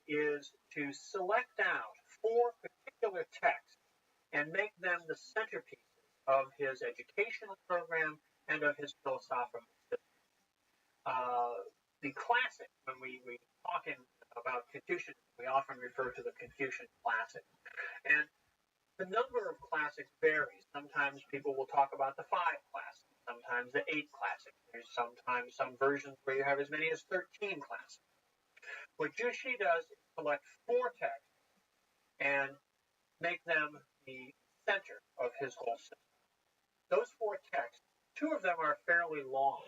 is to select out 4 particular texts and make them the centerpieces of his educational program and of his philosophical system. The classic, when we talk about Confucianism, we often refer to the Confucian classics. And the number of classics varies. Sometimes people will talk about the 5 classics, sometimes the 8 classics. There's sometimes some versions where you have as many as 13 classics. What Jushi does is select 4 texts and make them the center of his whole system. Those 4 texts, 2 of them are fairly long.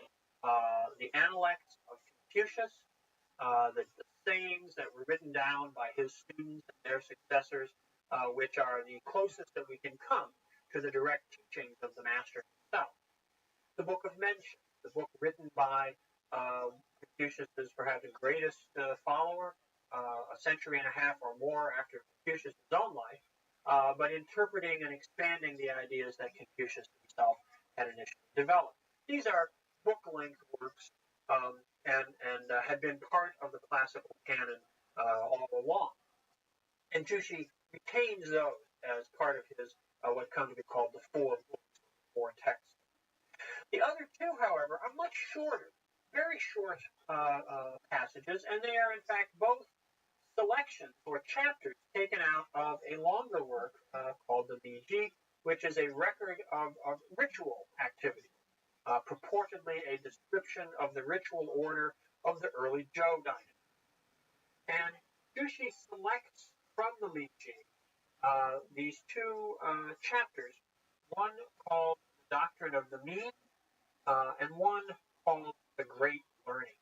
The Analects of Confucius, the sayings that were written down by his students and their successors, which are the closest that we can come to the direct teachings of the master himself. The Book of Mention, the book written by Confucius' perhaps the greatest follower, a century and a half or more after Confucius' own life, but interpreting and expanding the ideas that Confucius himself had initially developed. These are book-length works and had been part of the classical canon all along. And Jushi retains those as part of his what come to be called the 4 books, 4 texts. The other 2, however, are much shorter, very short passages, and they are in fact both selections or chapters taken out of a longer work called the Liji, which is a record of ritual activity, purportedly a description of the ritual order of the early Zhou dynasty. And Jushi selects from the Liji these 2 chapters, one called the Doctrine of the Mean, and one called the Great Learning.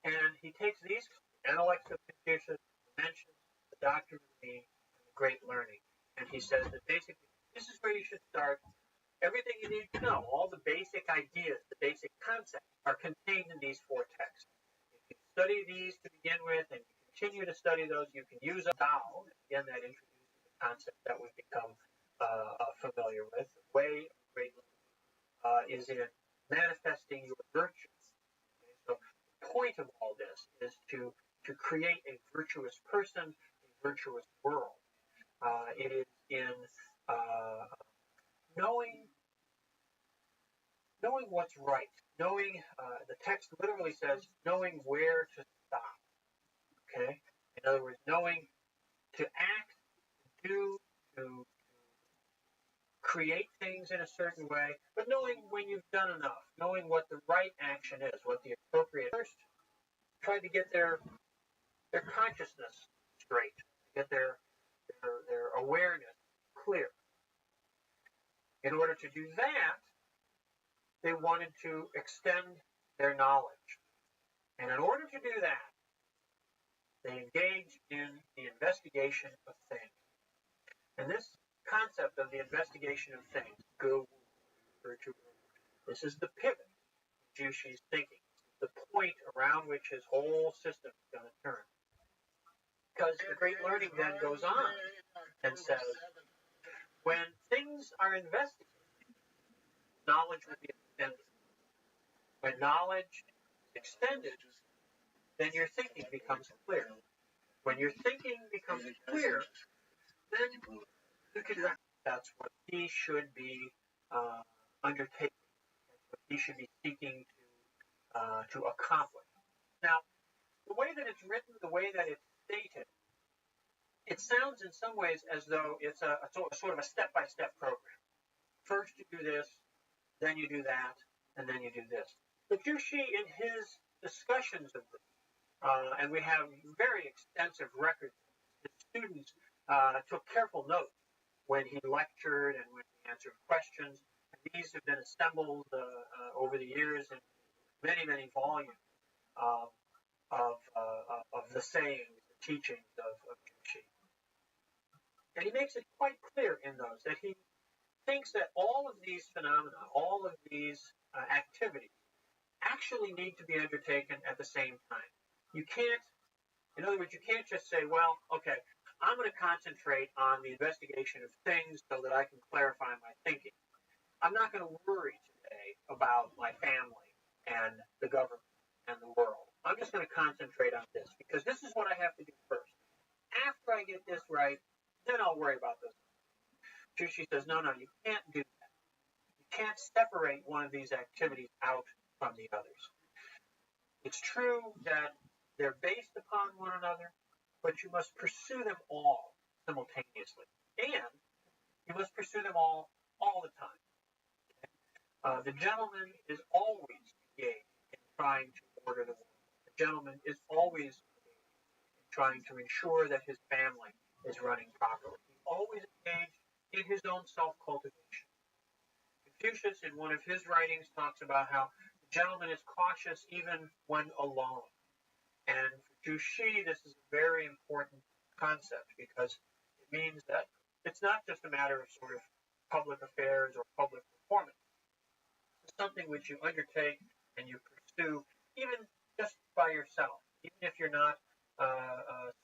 And he takes these Analects of Confucius, mentions the Doctrine of the Mean, and the Great Learning, and he says that basically this is where you should start. Everything you need to know, all the basic ideas, the basic concepts are contained in these 4 texts. If you study these to begin with and you continue to study those, you can use a Tao. Again, that introduces the concept that we've become familiar with. The way of great is in manifesting your virtues. Okay? So the point of all this is to create a virtuous person, a virtuous world. It is in knowing what's right, knowing the text literally says knowing where to stop. Okay, in other words, knowing to act, do, to create things in a certain way, but knowing when you've done enough, knowing what the right action is, what the appropriate. First, try to get their consciousness straight, get their awareness clear. In order to do that, they wanted to extend their knowledge. And in order to do that, they engaged in the investigation of things. And this concept of the investigation of things, this is the pivot in Jushi's thinking, the point around which his whole system is going to turn. Because the great learning then goes on and says, when things are investigated, knowledge will be extended. When knowledge is extended, then your thinking becomes clear. When your thinking becomes clear, then you can. That's what he should be undertaking. That's what he should be seeking to accomplish. Now, the way that it's written, the way that it's stated, it sounds in some ways as though it's a sort of a step-by-step program. First you do this, then you do that, and then you do this. But Jushi, in his discussions of this, and we have very extensive records, his students took careful note when he lectured and when he answered questions. And these have been assembled over the years in many, many volumes of the sayings, the teachings of Jushi. And he makes it quite clear in those that he thinks that all of these phenomena, all of these activities, actually need to be undertaken at the same time. You can't, in other words, you can't just say, well, okay, I'm going to concentrate on the investigation of things so that I can clarify my thinking. I'm not going to worry today about my family and the government and the world. I'm just going to concentrate on this because this is what I have to do first. After I get this right, then I'll worry about this. Jushi says, no, you can't do that. You can't separate one of these activities out from the others. It's true that they're based upon one another, but you must pursue them all simultaneously. And you must pursue them all the time. The gentleman is always engaged in trying to order the world. The gentleman is always engaged in trying to ensure that his family is running properly. He's always engaged in his own self-cultivation. Confucius, in one of his writings, talks about how the gentleman is cautious even when alone. And for Jushi, this is a very important concept because it means that it's not just a matter of sort of public affairs or public performance. It's something which you undertake and you pursue even just by yourself, even if you're not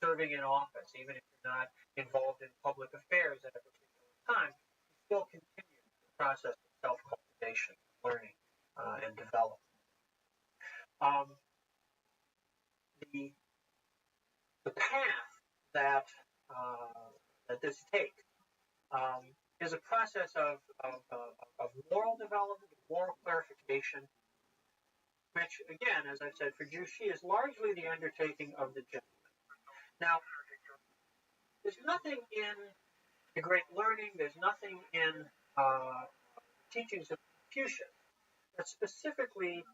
serving in office, even if you're not involved in public affairs at a particular time, you still continue the process of self-cultivation, learning, and development. The path that this takes is a process of moral development, moral clarification, which, again, as I've said, for Jushi is largely the undertaking of the gentleman. Now, there's nothing in the great learning, there's nothing in teachings of Confucius that specifically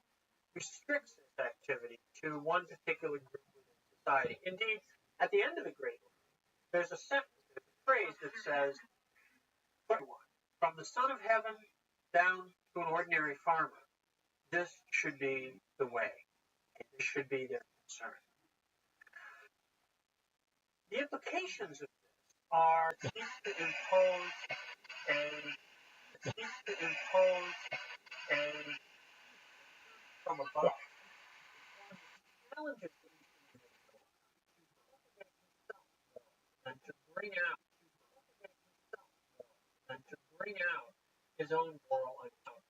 restricts this activity to one particular group within society. Indeed, at the end of the great learning, there's a sentence, there's a phrase that says, from the son of heaven down to an ordinary farmer, this should be the way. This should be their concern. The implications of this are to impose a seeks to impose a from above. Challenges each individual and to bring out his own moral understanding.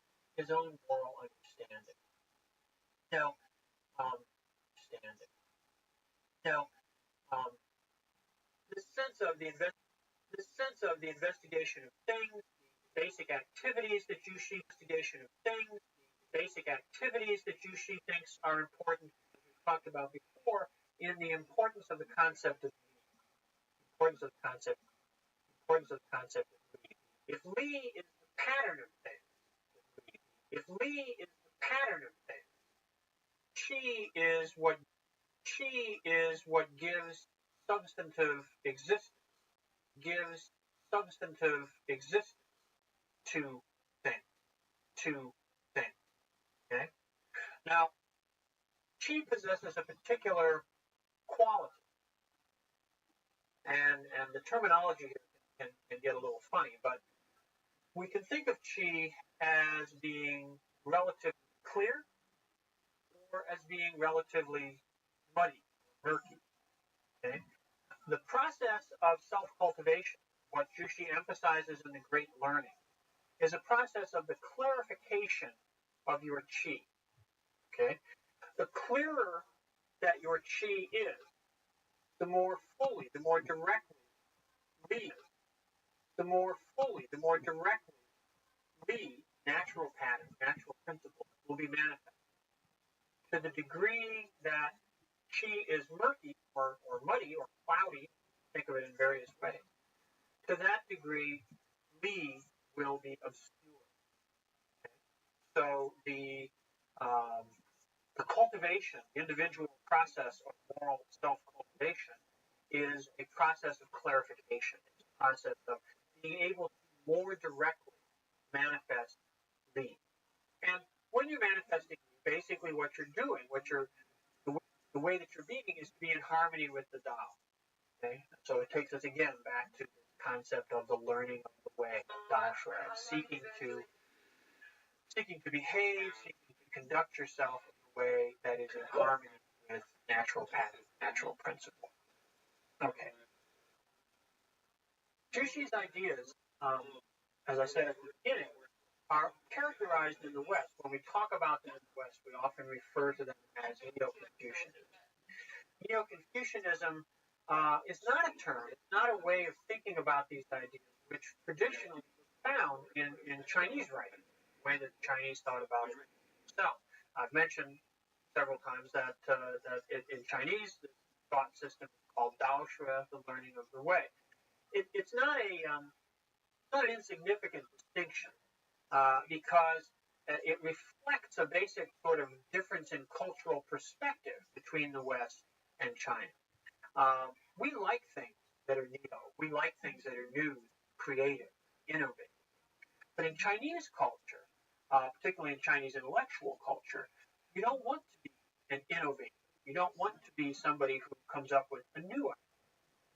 Now, understanding. Now, um, this sense of the investigation of things, basic activities that Jushi thinks are important, as we talked about before, in the importance of the concept of Li. If Li is the pattern of things, Qi is what gives substantive existence to things. Okay? Now, Qi possesses a particular quality, and the terminology here can get a little funny, but we can think of Qi as being relatively clear or as being relatively murky. Okay? The process of self-cultivation, what Jushi emphasizes in the Great Learning, is a process of the clarification of your Qi. Okay? The clearer that your Qi is, the more directly natural patterns, natural principles will be manifest. To the degree that Qi is murky or muddy or cloudy, think of it in various ways, to that degree, Li will be obscure. Okay? So the cultivation, the individual process of moral self-cultivation is a process of clarification. It's a process of being able to more directly manifest Li. And when you're manifesting, basically what you're doing, the way that you're being is to be in harmony with the Tao. Okay? So it takes us again back to the concept of the learning of the way, Tao Shui, seeking to behave, seeking to conduct yourself in a way that is in harmony with natural pattern, natural principle. Okay. Jushi's ideas, as I said at the beginning, are characterized in the West. When we talk about them in the West, we often refer to them as Neo-Confucianism. Neo-Confucianism is not a term, it's not a way of thinking about these ideas, which traditionally was found in Chinese writing, the way that the Chinese thought about it themselves. I've mentioned several times that in Chinese, the thought system is called Dao Shui, the learning of the way. It's not an insignificant distinction. Because it reflects a basic sort of difference in cultural perspective between the West and China. We like things that are neo. We like things that are new, creative, innovative. But in Chinese culture, particularly in Chinese intellectual culture, you don't want to be an innovator. You don't want to be somebody who comes up with a new idea.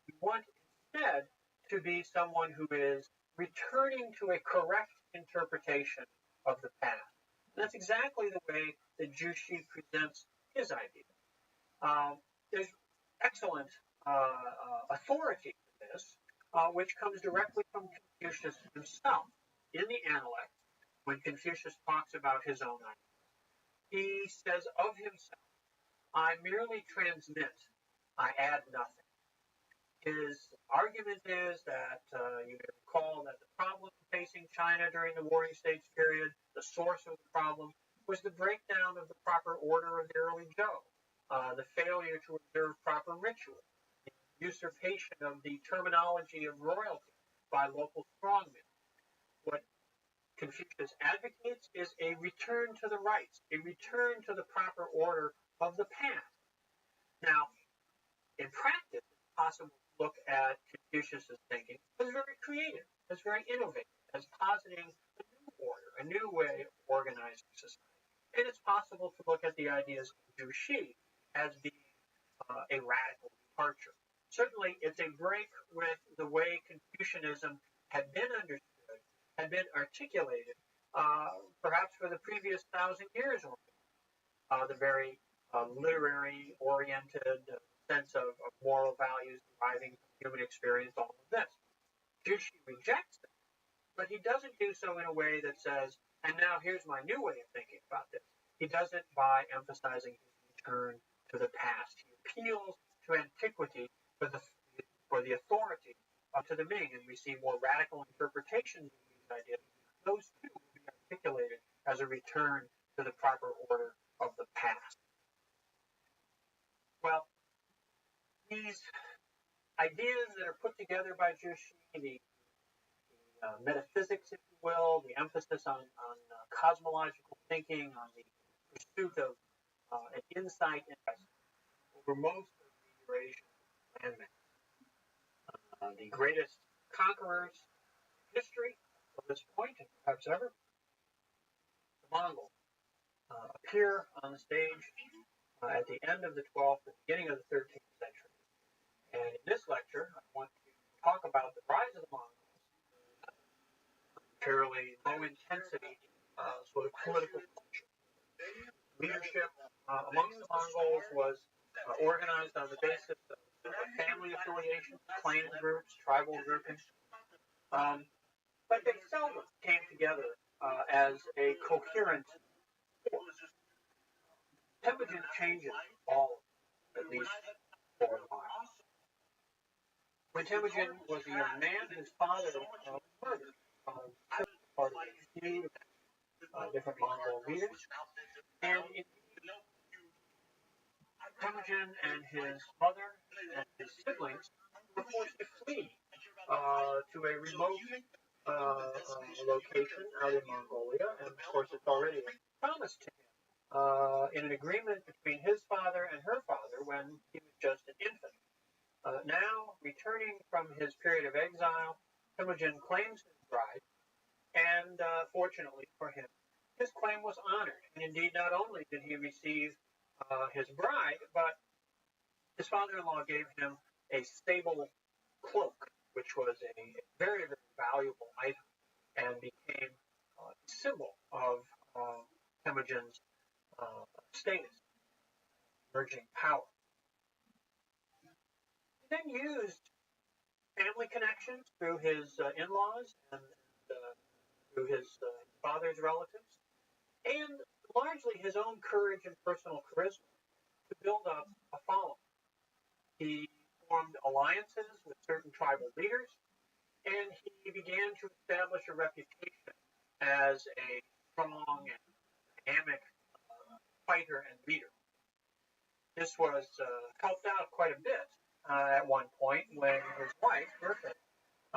You want instead to be someone who is returning to a correct interpretation of the past. And that's exactly the way that Jushi presents his idea. There's excellent authority for this, which comes directly from Confucius himself. In the Analects, when Confucius talks about his own idea, he says of himself, I merely transmit, I add nothing. His argument is that you may recall that the problem facing China during the Warring States period, the source of the problem, was the breakdown of the proper order of the early Zhou, the failure to observe proper ritual, the usurpation of the terminology of royalty by local strongmen. What Confucius advocates is a return to the rights, a return to the proper order of the past. Now, in practice, it's possible to look at Confucius' thinking as very creative, as very innovative, as positing a new order, a new way of organizing society. And it's possible to look at the ideas of Jushi as being a radical departure. Certainly, it's a break with the way Confucianism had been understood had been articulated, perhaps for the previous 1,000 years or the very literary-oriented sense of moral values deriving from human experience, all of this. Jushi rejects that, but he doesn't do so in a way that says, and now here's my new way of thinking about this. He does it by emphasizing his return to the past. He appeals to antiquity for the authority to the Ming, and we see more radical interpretations of these ideas. Those too will be articulated as a return to the proper order of the past. Well, these ideas that are put together by Jushi, the metaphysics, if you will, the emphasis on cosmological thinking, on the pursuit of an insight over most of the Eurasian landmass. The greatest conquerors in history from this point, and perhaps ever, the Mongols, appear on the stage at the end of the 12th and beginning of the 13th century. And in this lecture, I want to talk about the rise of the Mongols, fairly low intensity sort of political function. Leadership amongst the Mongols was organized on the basis of family affiliations, clan groups, tribal groupings. But they seldom came together as a coherent force. Temujin changes all, at least for a while. When Temujin was a young man, his father was murdered. Part of a feud of different Mongol leaders. And Temujin and his mother and his siblings were forced to flee to a remote location out in Mongolia. And of course, it's already promised to him in an agreement between his father and her father when he was just an infant. Now, returning from his period of exile, Temujin claims his bride, and fortunately for him, his claim was honored. And indeed, not only did he receive his bride, but his father-in-law gave him a sable cloak, which was a very, very valuable item and became a symbol of Temujin's status, emerging power. He then used family connections through his in-laws and through his father's relatives, and largely his own courage and personal charisma to build up a following. He formed alliances with certain tribal leaders, and he began to establish a reputation as a strong and dynamic fighter and leader. This was helped out quite a bit at one point when his wife, Bertha,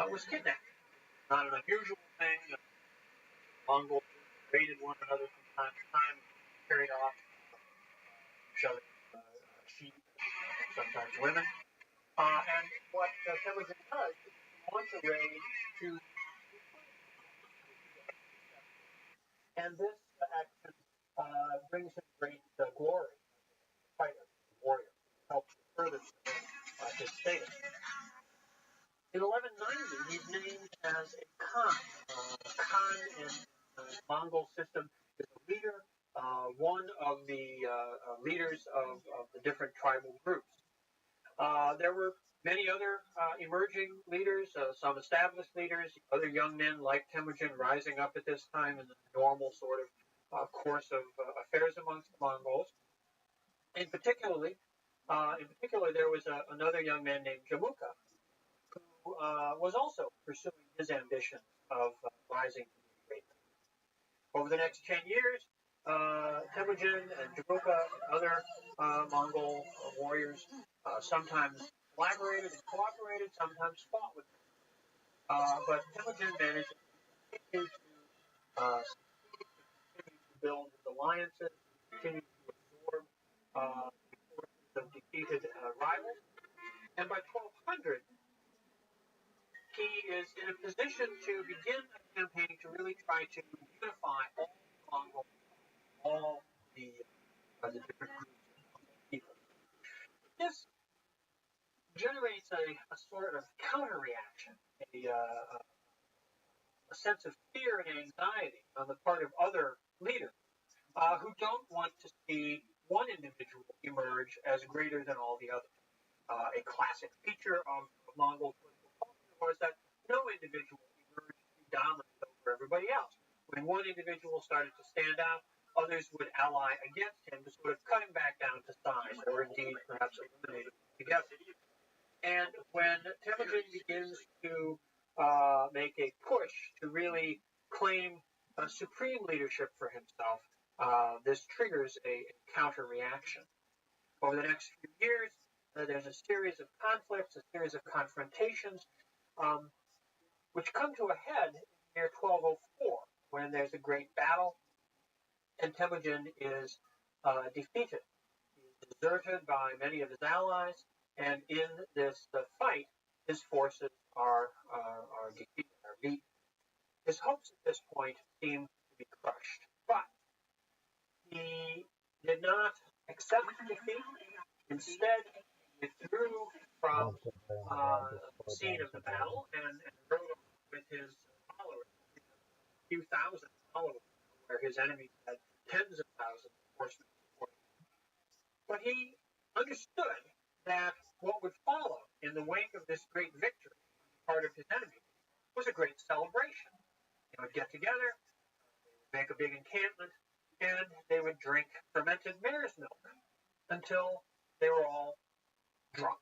was kidnapped. Not an unusual thing. Mongols raided one another from time to time, carried off each other, sheep, sometimes women. And what Temujin does is launch a raid to, and this action brings him great glory as a fighter, a warrior, helps further his status. In 1190, he's named as a Khan. Khan in the Mongol system is a leader, one of the leaders of the different tribal groups. There were many other emerging leaders, some established leaders, other young men like Temujin rising up at this time in the normal sort of course of affairs amongst the Mongols. In particular, there was another young man named Jamuka, who was also pursuing his ambition of rising to be a great leader. Over the next 10 years, Temujin and Jamuka and other Mongol warriors sometimes collaborated and cooperated, sometimes fought with them. But Temujin managed to continue to build his alliances, continue to absorb the forces of defeated rivals. And by 1200, he is in a position to begin a campaign to really try to unify all the Mongols, all the different groups of people. This generates a sort of counter-reaction, a sense of fear and anxiety on the part of other leaders who don't want to see one individual emerge as greater than all the others. A classic feature of Mongol political culture was that no individual emerged to be dominant over everybody else. When one individual started to stand out, others would ally against him to sort of cut him back down to size, or indeed perhaps eliminate him together. And when Temujin begins to make a push to really claim supreme leadership for himself, this triggers a counter reaction. Over the next few years, there's a series of conflicts, a series of confrontations, which come to a head in the year 1204, when there's a great battle, and Temujin is defeated. He's deserted by many of his allies, and in this fight, his forces are defeated, are beaten. His hopes at this point seem to be crushed, but he did not accept defeat. Instead, he withdrew from the scene of the battle and rode on with his followers, a few thousand followers, where his enemies had tens of thousands of horsemen supporting him. But he understood that what would follow in the wake of this great victory on the part of his enemies was a great celebration. They would get together, make a big encampment, and they would drink fermented mare's milk until they were all drunk.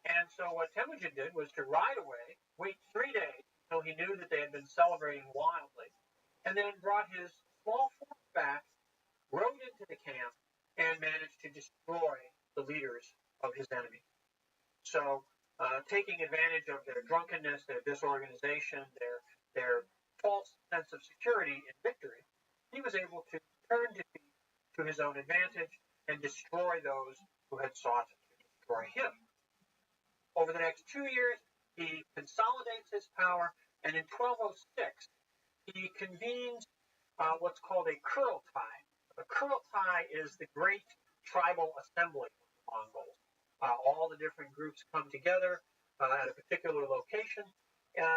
And so what Temujin did was to ride away, wait 3 days until he knew that they had been celebrating wildly, and then brought his small force back, rode into the camp, and managed to destroy the leaders of his enemies. So, taking advantage of their drunkenness, their disorganization, their false sense of security in victory, he was able to turn defeat to his own advantage and destroy those who had sought to destroy him. Over the next 2 years, he consolidates his power, and in 1206, he convenes what's called a Kurultai. A Kurultai is the great tribal assembly of the Mongols. All the different groups come together at a particular location.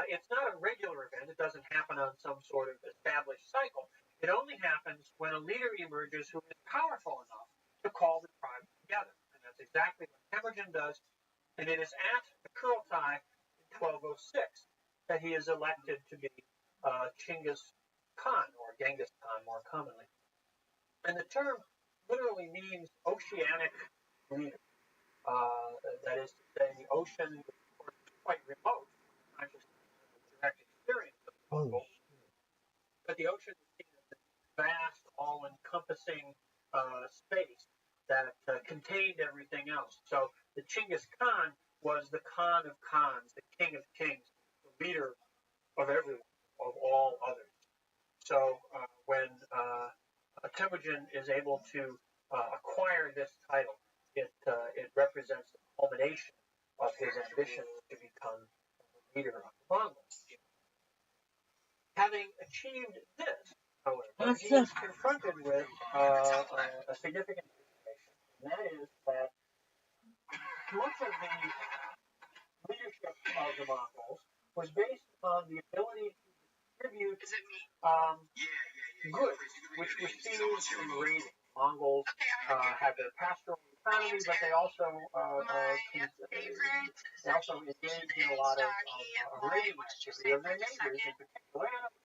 It's not a regular event. It doesn't happen on some sort of established cycle. It only happens when a leader emerges who is powerful enough to call the tribe together. And that's exactly what Temujin does. And it is at the Kurultai in 1206 that he is elected to be Chinggis Khan, or Genghis Khan more commonly. And the term literally means oceanic leader. That is to say, the ocean is, of course, quite remote from the direct experience of the Mongols. But the ocean is seen as this vast, all-encompassing space that contained everything else. So the Chinggis Khan was the Khan of Khans, the king of kings, the leader of everyone, of all others. So when Temujin is able to acquire this title, it represents the culmination of his ambition to become the leader of the Mongols. Having achieved this, however, he is confronted with a significant situation, and that is that much of the leadership of the Mongols was based on the ability to distribute goods, which were seized in raiding. Mongols had their pastoral economy, but they also engaged in a lot of raiding activity of their neighbors, in particular, and